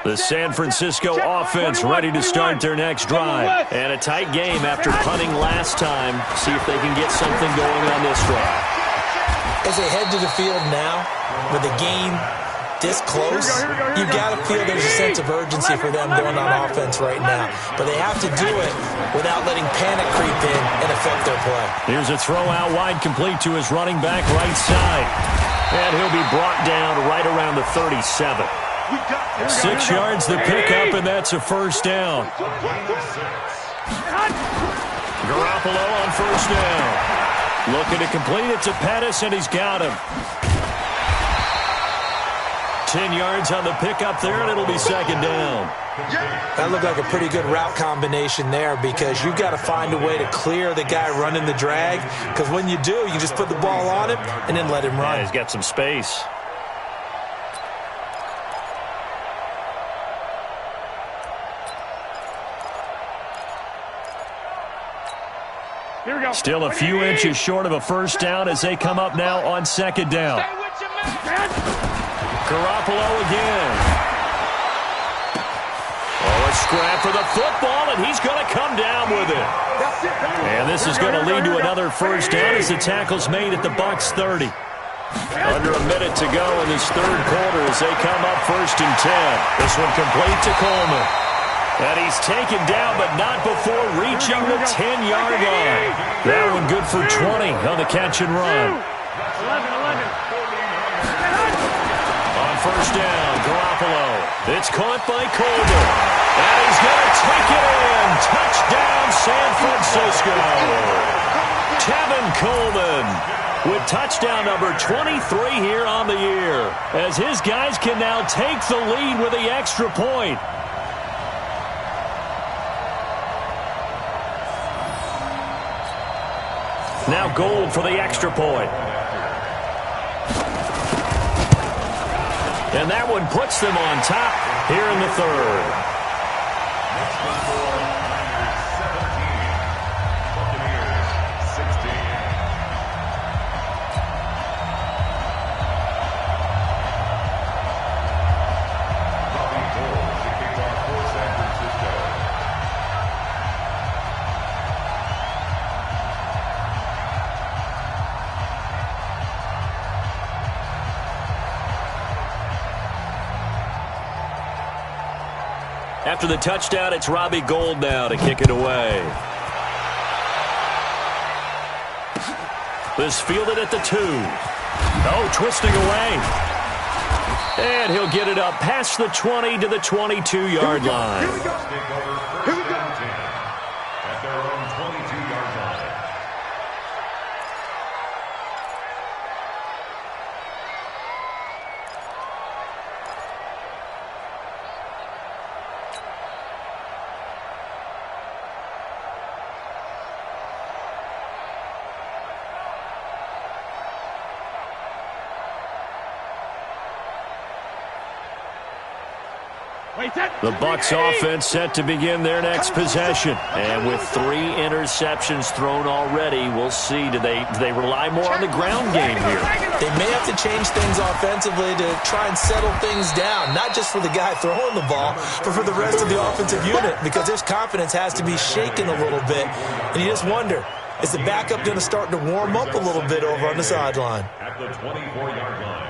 The San Francisco offense ready to start their next drive. And a tight game after punting last time. See if they can get something going on this drive. As they head to the field now, with the game this close, you've got to feel there's a sense of urgency for them going on offense right now. But they have to do it without letting panic creep in and affect their play. Here's a throw out wide, complete to his running back right side. And he'll be brought down right around the 37. 6 yards the pickup, and that's a first down. Garoppolo on first down. Looking to complete it to Pettis, and he's got him. 10 yards on the pickup there, and it'll be 2nd down. That looked like a pretty good route combination there, because you've got to find a way to clear the guy running the drag, because when you do, you just put the ball on him and then let him run. Yeah, he's got some space. Still a few inches short of a first down as they come up now on second down. Garoppolo again. Oh, a scrap for the football, and he's going to come down with it. And this is going to lead to another first down as the tackle's made at the Bucs 30. Under a minute to go in this third quarter as they come up first and 10. This one complete to Coleman. And he's taken down, but not before reaching the 10-yard line. That one good for 20 on the catch and run. On first down, Garoppolo. It's caught by Coleman. And he's going to take it in. Touchdown, San Francisco. Tevin Coleman with touchdown number 23 here on the year, as his guys can now take the lead with the extra point. Now Gold for the extra point. And that one puts them on top here in the third. After the touchdown, it's Robbie Gould now to kick it away. This fielded at the 2. Oh, twisting away. And he'll get it up past the 20 to the 22-yard line. Here we go. At their own 22-yard line. The Bucs offense set to begin their next possession. And with 3 interceptions thrown already, we'll see. Do they rely more on the ground game here? They may have to change things offensively to try and settle things down, not just for the guy throwing the ball, but for the rest of the offensive unit, because his confidence has to be shaken a little bit. And you just wonder, is the backup going to start to warm up a little bit over on the sideline? At the 24-yard line.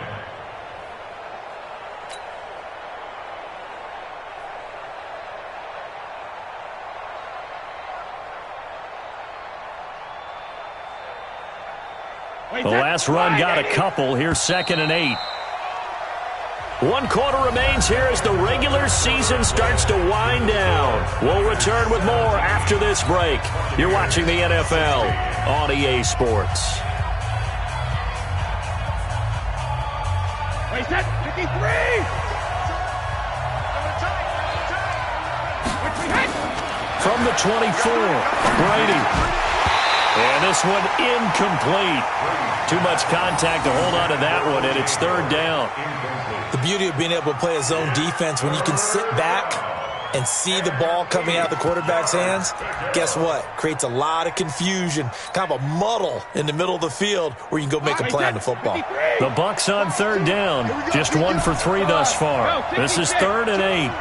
The last run got a couple. Here's 2nd and 8. 1 quarter remains here as the regular season starts to wind down. We'll return with more after this break. You're watching the NFL on EA Sports. Wait, set, 53! From the 24, Brady. And this one incomplete. Too much contact to hold on to that one, and it's 3rd down. The beauty of being able to play a zone defense, when you can sit back and see the ball coming out of the quarterback's hands, guess what? Creates a lot of confusion, kind of a muddle in the middle of the field where you can go make a play on the football. The Bucs on 3rd down, just 1 for 3 thus far. This is 3rd and 8.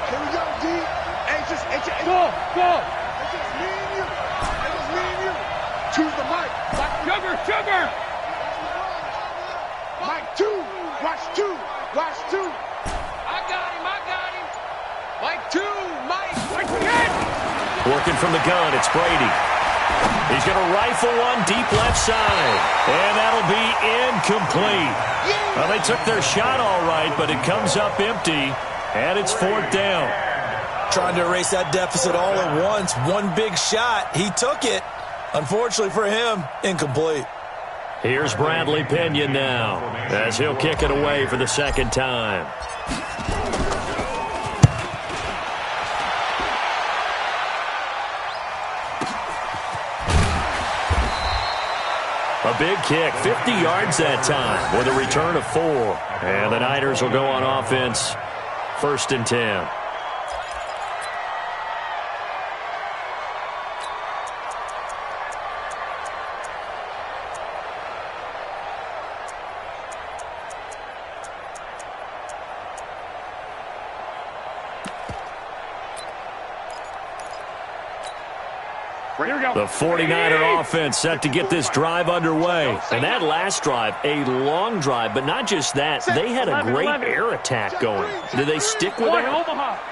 Here we go, D. Hey, go. Choose the mic. Sugar. Mike 2. Watch 2. I got him. Mike 2. Mike again. Working from the gun, it's Brady. He's going to rifle one deep left side. And that'll be incomplete. Well, they took their shot all right, but it comes up empty. And it's 4th down. Trying to erase that deficit all at once. One big shot. He took it. Unfortunately for him, incomplete. Here's Bradley Pinion now as he'll kick it away for the 2nd time. A big kick, 50 yards that time with a return of 4. And the Niners will go on offense, 1st and 10. The 49er offense set to get this drive underway. And that last drive, a long drive, but not just that. They had a great air attack going. Did they stick with it?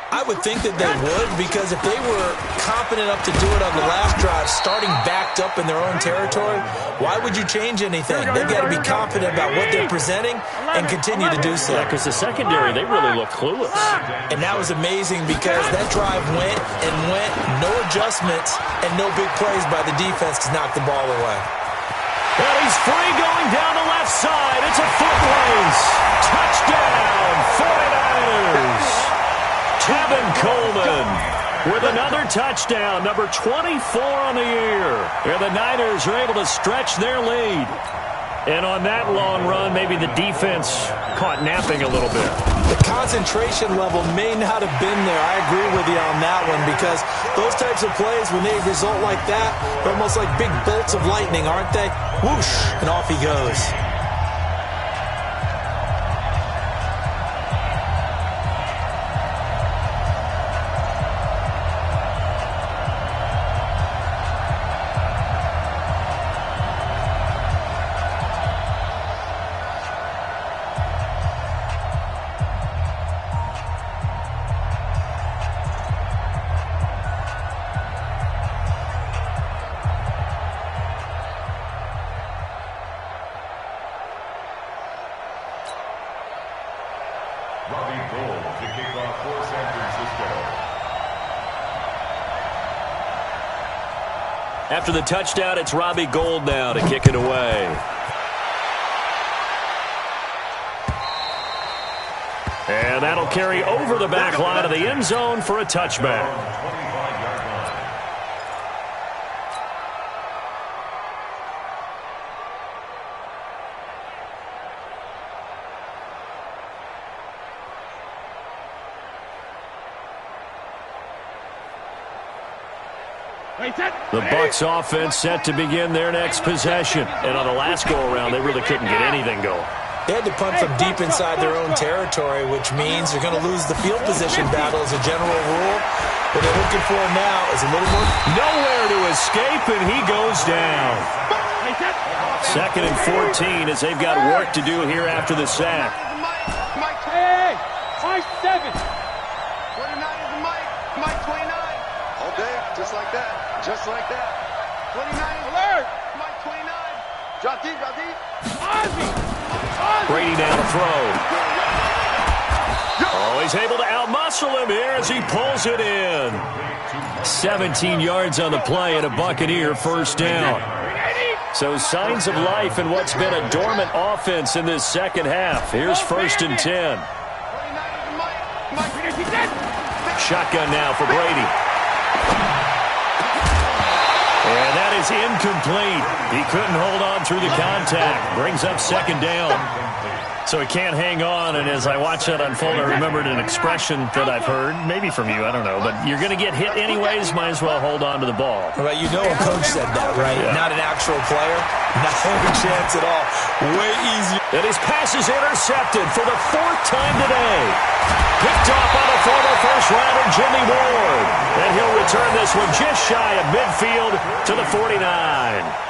I would think that they would, because if they were confident enough to do it on the last drive, starting backed up in their own territory, why would you change anything? They've got to be confident about what they're presenting and continue to do so. Yeah, because the secondary, they really look clueless. And that was amazing because that drive went and went, no adjustments, and no big plays by the defense to knock the ball away. And he's free going down the left side. It's a foot race. Touchdown, 49ers. Tevin Coleman with another touchdown, number 24 on the year. And the Niners are able to stretch their lead. And on that long run, maybe the defense caught napping a little bit. The concentration level may not have been there. I agree with you on that one, because those types of plays, when they result like that, they're almost like big bolts of lightning, aren't they? Whoosh, and off he goes. After the touchdown, it's Robbie Gould now to kick it away. And that'll carry over the back line of the end zone for a touchback. The Bucs offense set to begin their next possession. And on the last go-around, they really couldn't get anything going. They had to punt from deep inside their own territory, which means they're going to lose the field position battle as a general rule. What they're looking for now is a little more. Nowhere to escape, and he goes down. 2nd and 14 as they've got work to do here after the sack. Hey, Mike 7. 29 is Mike 29. All day, just like that. Just like that. 29 alert. Mike 29. Drop deep, drop deep. Ozzy. Brady down to throw. Oh, he's able to outmuscle him here as he pulls it in. 17 yards on the play and a Buccaneer first down. So signs of life in what's been a dormant offense in this second half. Here's 1st and 10. Shotgun now for Brady. And that is incomplete. He couldn't hold on through the contact. Brings up 2nd down. So he can't hang on, and as I watch that unfold, I remembered an expression that I've heard, maybe from you, I don't know, but you're going to get hit anyways, might as well hold on to the ball. Well, you know a coach said that, right? Yeah. Not an actual player. Not a chance at all. Way easier. And his pass is intercepted for the 4th time today. Picked off by the former first-rounder Jimmy Ward. And he'll return this one just shy of midfield to the 49.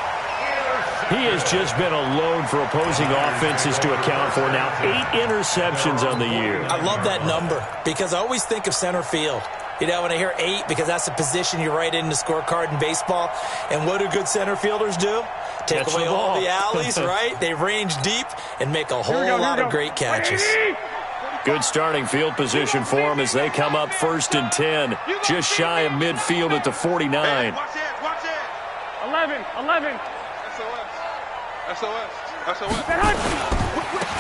He has just been a load for opposing offenses to account for now. 8 interceptions on the year. I love that number because I always think of center field. You know, when I hear 8, because that's the position you write in the scorecard in baseball. And what do good center fielders do? Take away all the alleys, right? They range deep and make a whole lot of great catches. Good starting field position for them as they come up 1st and 10. Just shy of midfield at the 49. Hey, watch it. 11. SOS.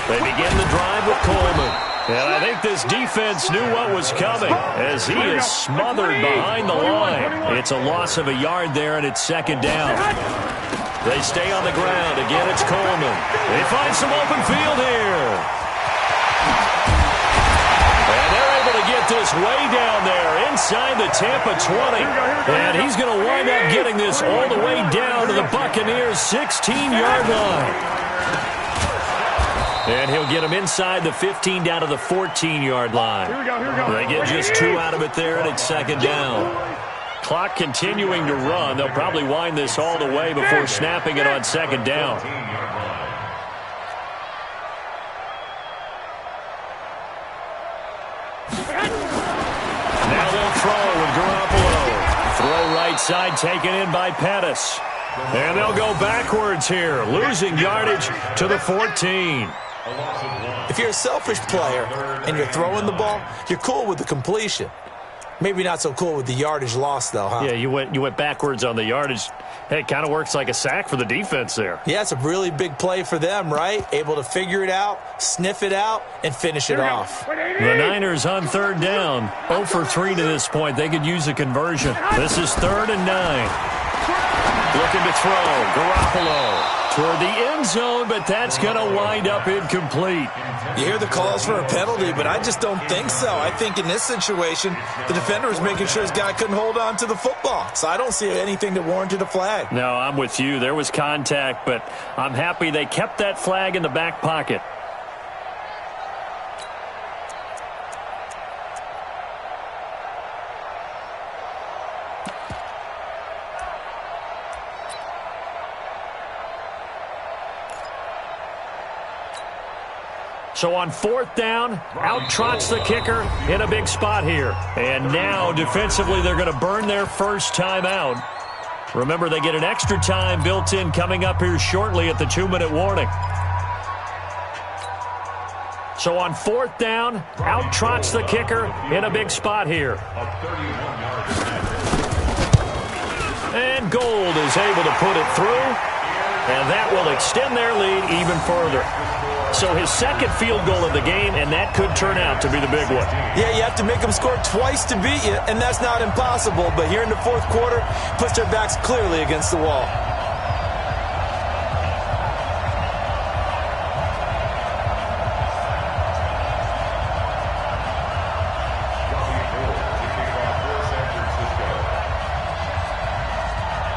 They begin the drive with Coleman. And I think this defense knew what was coming as he is smothered behind the line. It's a loss of a yard there, and it's 2nd down. They stay on the ground. Again, it's Coleman. They find some open field here. And they're able to get this way down there inside the Tampa 20. And he's going to wind up getting this all the way down to the Buccaneers' 16-yard line. And he'll get him inside the 15 down to the 14-yard line. Here we go. They get just 2 out of it there, and it's 2nd down. clock continuing to run. They'll probably wind this all the way before snapping it on second down. Now they'll throw with Garoppolo. Throw right side taken in by Pettis. And they'll go backwards here, losing yardage to the 14. If you're a selfish player and you're throwing the ball, you're cool with the completion. Maybe not so cool with the yardage loss, though, huh? Yeah, you went backwards on the yardage. Hey, it kind of works like a sack for the defense there. Yeah, it's a really big play for them, right? Able to figure it out, sniff it out, and finish it off. The Niners on third down. 0 for 3 to this point. They could use a conversion. This is 3rd and 9. Looking to throw. Garoppolo toward the end zone, but that's going to wind up incomplete. You hear the calls for a penalty, but I just don't think so. I think in this situation, the defender was making sure his guy couldn't hold on to the football. So I don't see anything that warranted a flag. No, I'm with you. There was contact, but I'm happy they kept that flag in the back pocket. So on 4th down, out trots the kicker in a big spot here. And now defensively they're going to burn their first time out. Remember, they get an extra time built in coming up here shortly at the 2-minute warning. So on 4th down, out trots the kicker in a big spot here. And Gold is able to put it through. And that will extend their lead even further. So his second field goal of the game, and that could turn out to be the big one. Yeah, you have to make them score twice to beat you, and that's not impossible. But here in the 4th quarter, puts their backs clearly against the wall.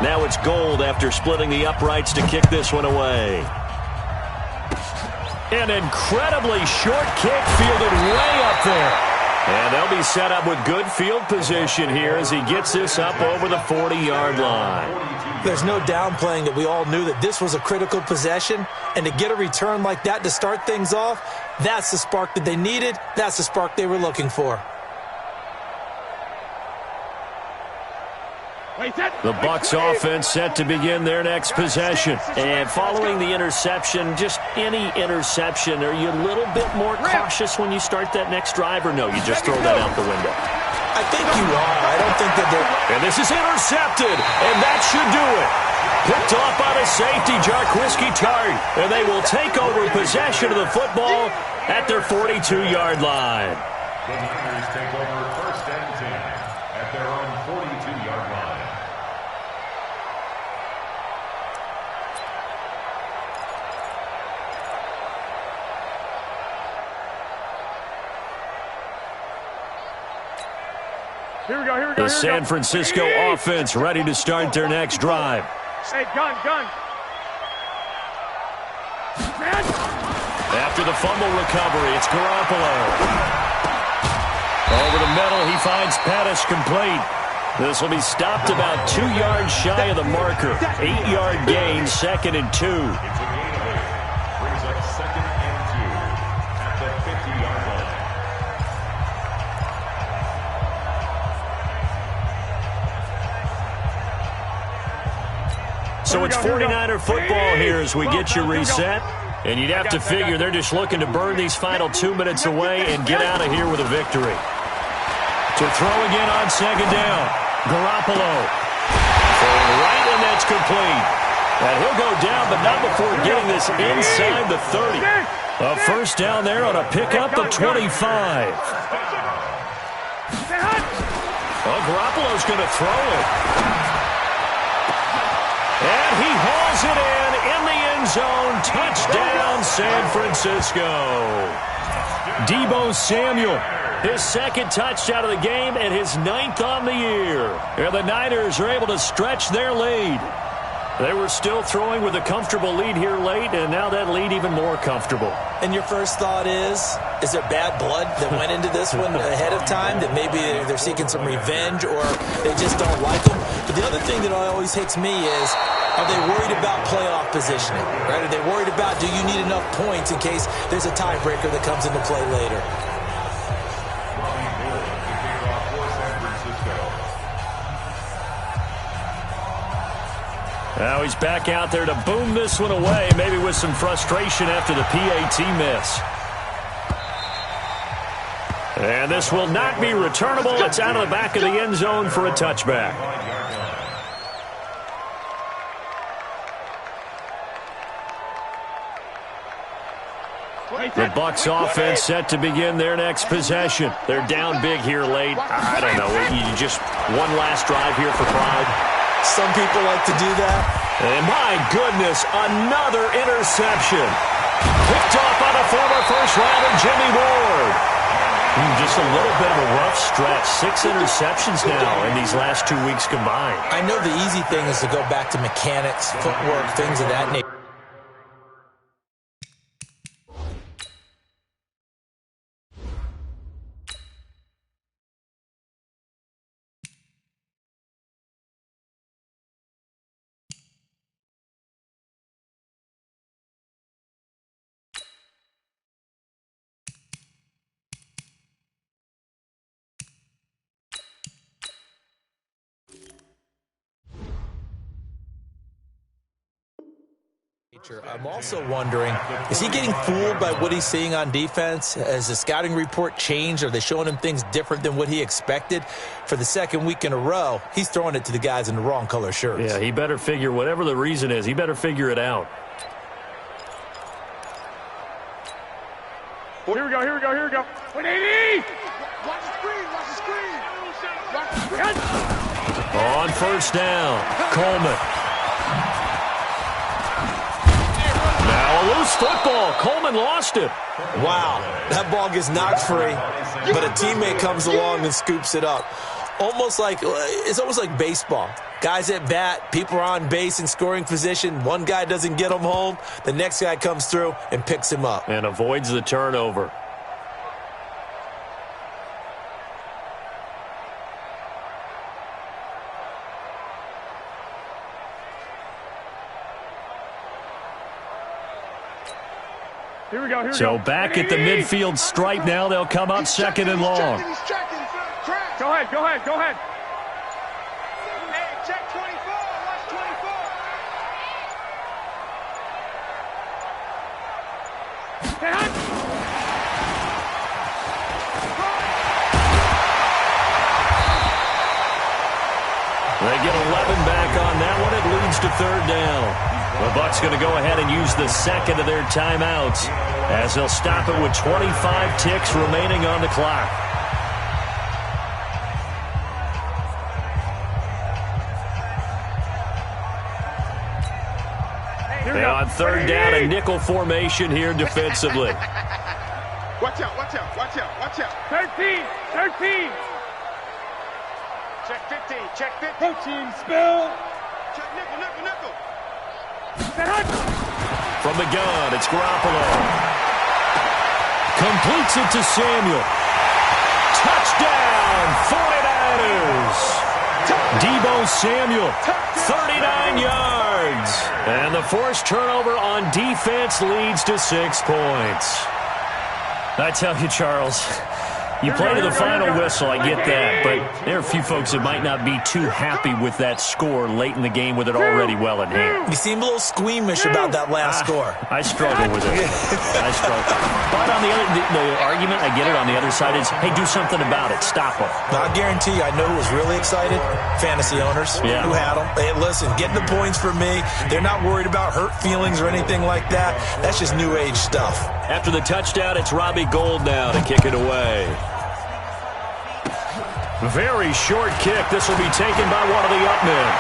Now it's Gold after splitting the uprights to kick this one away. An incredibly short kick fielded way up there. And they'll be set up with good field position here as he gets this up over the 40-yard line. There's no downplaying that we all knew that this was a critical possession. And to get a return like that to start things off, that's the spark that they needed. That's the spark they were looking for. The Bucs offense set to begin their next possession. And following the interception, just any interception, are you a little bit more cautious when you start that next drive, or no, you just throw that out the window? I think you are. I don't think that they're... And this is intercepted, and that should do it. Picked off by the safety, Jarquiski Tart, and they will take over possession of the football at their 42-yard line. The Niners take over 1st and 10 at their own 42-yard line. The San Francisco offense ready to start their next drive. Hey, gun. After the fumble recovery, it's Garoppolo. Over the middle, he finds Pettis complete. This will be stopped about 2 yards shy of the marker. 8-yard gain, 2nd and 2. It's a gain of 8. Brings up 2nd and 2 at the 50-yard line. So it's 49er football here as we get you reset. And you'd have to figure they're just looking to burn these final 2 minutes away and get out of here with a victory. To throw again on 2nd down. Garoppolo. Throwing right, and that's complete. And he'll go down, but not before getting this inside the 30. A first down there on a pickup of 25. Well, Garoppolo's going to throw it. And he hauls it in the end zone. Touchdown, San Francisco. Deebo Samuel, his 2nd touchdown of the game and his 9th on the year. And the Niners are able to stretch their lead. They were still throwing with a comfortable lead here late, and now that lead even more comfortable. And your first thought is there bad blood that went into this one ahead of time, that maybe they're seeking some revenge or they just don't like them? But the other thing that always hits me is, are they worried about playoff positioning? Right? Are they worried about, do you need enough points in case there's a tiebreaker that comes into play later? Now he's back out there to boom this one away, maybe with some frustration after the PAT miss. And this will not be returnable. It's out of the back of the end zone for a touchback. The Bucs offense set to begin their next possession. They're down big here late. I don't know. You just one last drive here for pride. Some people like to do that. And my goodness, another interception. Picked off by the former first-rounder Jimmy Ward. Just a little bit of a rough stretch. 6 interceptions now in these last 2 weeks combined. I know the easy thing is to go back to mechanics, footwork, things of that nature. I'm also wondering, is he getting fooled by what he's seeing on defense? Has the scouting report changed? Are they showing him things different than what he expected? For the second week in a row, he's throwing it to the guys in the wrong color shirts. Yeah, he better figure, whatever the reason is, he better figure it out. Here we go. 180! Watch the screen. On first down, Coleman. Now a loose football. Coleman lost it. Wow, that ball gets knocked free, but a teammate comes along and scoops it up. It's almost like baseball. Guys at bat, people are on base in scoring position. One guy doesn't get him home. The next guy comes through and picks him up. And avoids the turnover. Here we go. So back at the midfield stripe now. They'll come up second and long. He's checking. Go ahead. Hey, check 24. Watch 24. Hey, Hunt. They get 11 back on that one. It leads to third down. The Bucs going to go ahead and use the second of their timeouts as they'll stop it with 25 ticks remaining on the clock. And on third down, a nickel formation here defensively. Watch out. 13. Check 15. 13, spill. Check nickel. From the gun, it's Garoppolo. Completes it to Samuel. Touchdown, 49ers. Deebo Samuel, 39 yards. And the forced turnover on defense leads to 6 points. I tell you, Charles, you play to the final whistle, I get that, but there are a few folks that might not be too happy with that score late in the game with it already well in hand. You seem a little squeamish about that last score. I struggle with it. But on the argument, I get it, on the other side is, hey, do something about it. Stop them. I guarantee you, I know who was really excited. Fantasy owners who had them. Hey, listen, getting the points for me. They're not worried about hurt feelings or anything like that. That's just new age stuff. After the touchdown, it's Robbie Gould now to kick it away. Very short kick. This will be taken by one of the up men.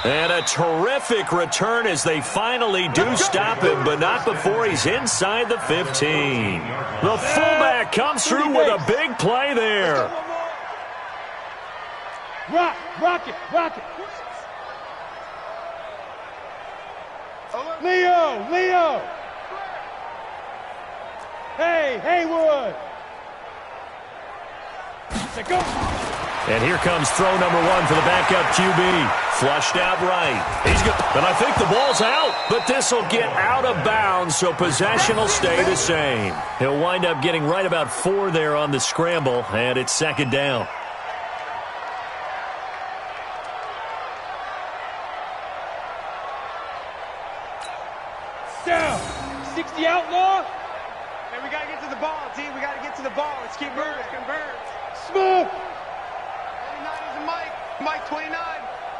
And a terrific return as they finally do stop him, but not before he's inside the 15. The fullback comes through with a big play there. Rock it. Leo! Hey, Haywood! Go! And here comes throw number 1 for the backup QB. Flushed out right. He's good. And I think the ball's out. But this will get out of bounds, so possession will stay the same. He'll wind up getting right about 4 there on the scramble, and it's second down. Down. 60 outlaw. Hey, we got to get to the ball, team. We got to get to the ball. Let's keep moving. Convert. Smooth. 29 is a Mike. Mike 29.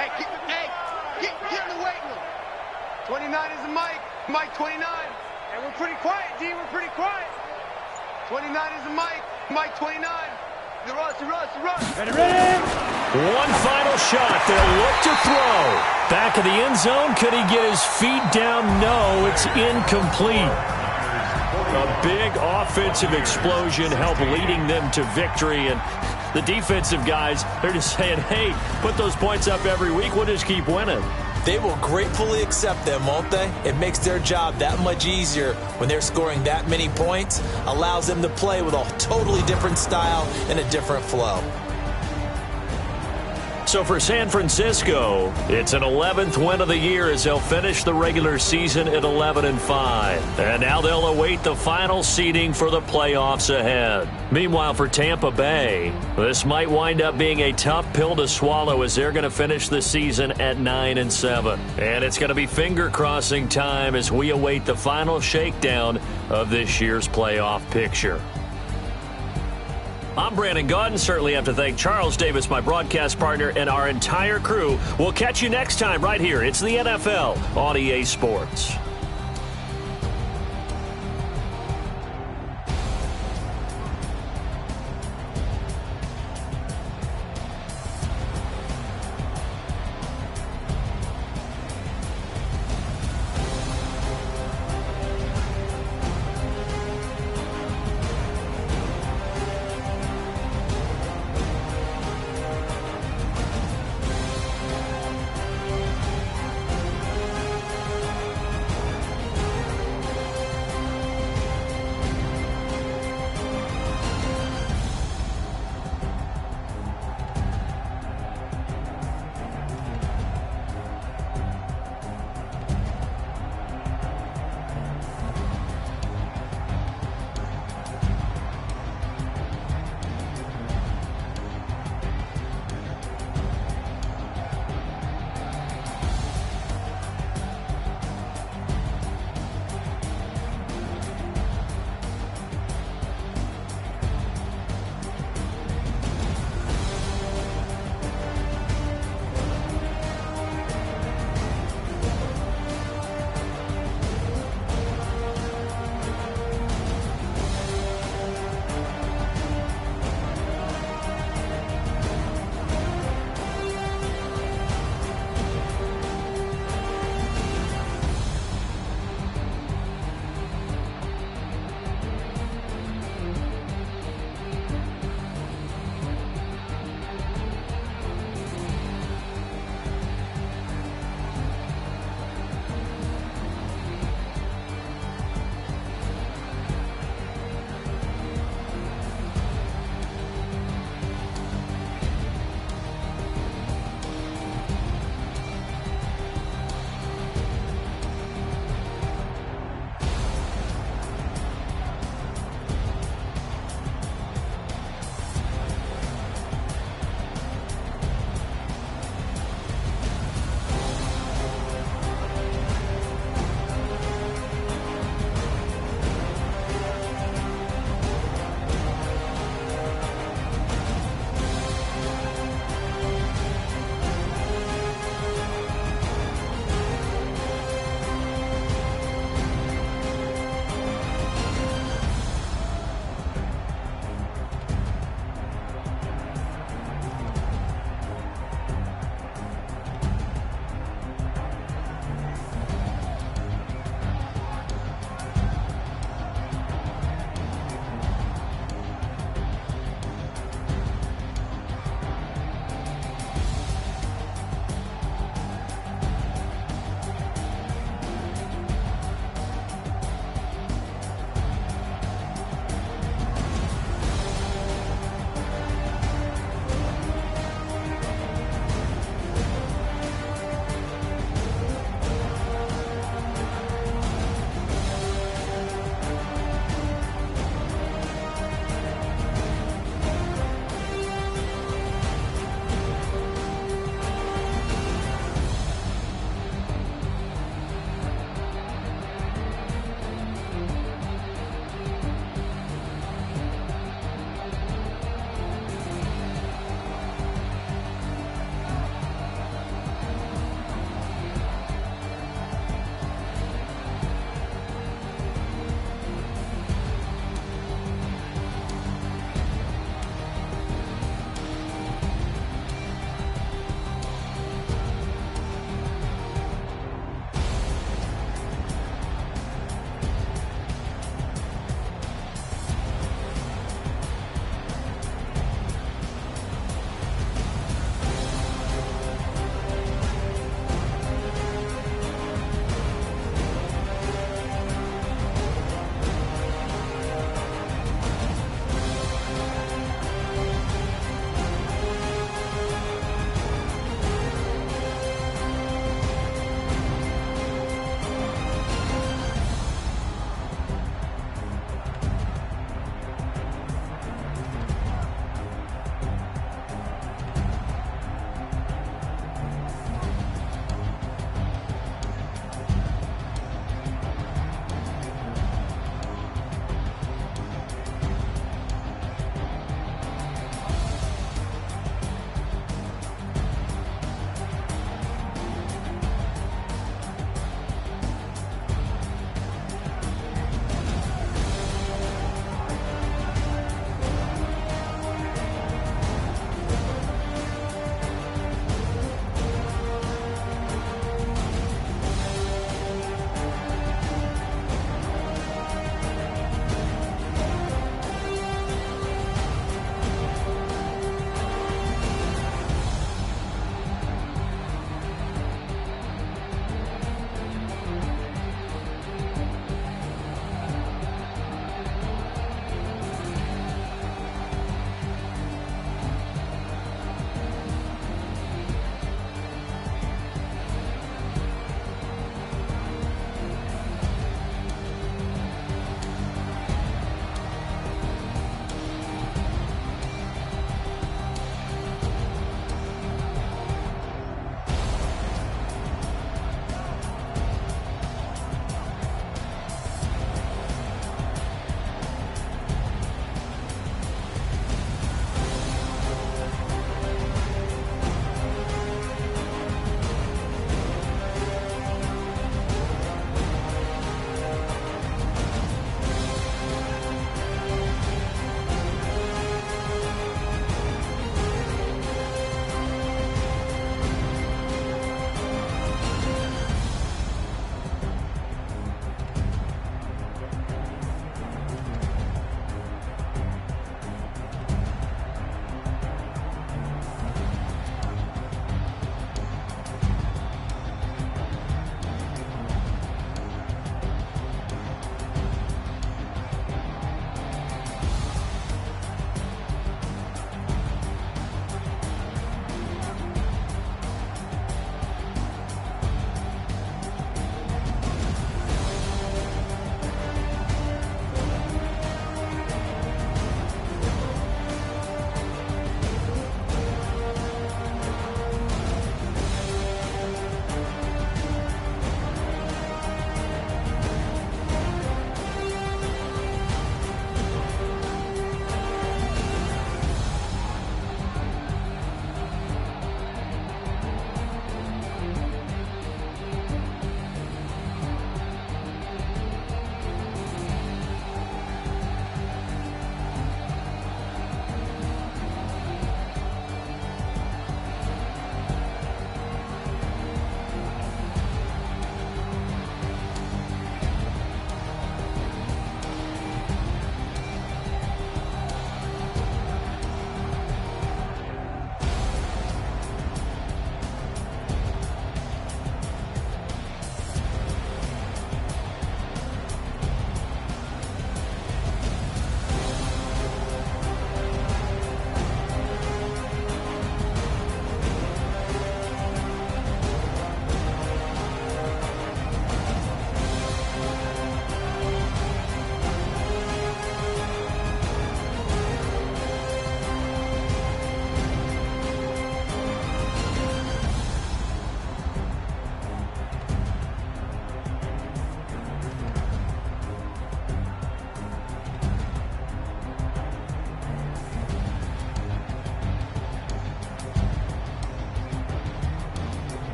Hey, get in the weight room. 29 is a Mike. Mike 29. Hey, we're pretty quiet, D. We're pretty quiet. 29 is a Mike. Mike 29. The rush. Ready. One final shot. They'll look to throw. Back of the end zone. Could he get his feet down? No, it's incomplete. A big offensive explosion helped leading them to victory. And the defensive guys, they're just saying, hey, put those points up every week. We'll just keep winning. They will gratefully accept them, won't they? It makes their job that much easier when they're scoring that many points. Allows them to play with a totally different style and a different flow. So for San Francisco, it's an 11th win of the year as they'll finish the regular season at 11-5. And now they'll await the final seeding for the playoffs ahead. Meanwhile, for Tampa Bay, this might wind up being a tough pill to swallow as they're going to finish the season at 9-7. And it's going to be finger-crossing time as we await the final shakedown of this year's playoff picture. I'm Brandon Gaudin. Certainly have to thank Charles Davis, my broadcast partner, and our entire crew. We'll catch you next time right here. It's the NFL on EA Sports.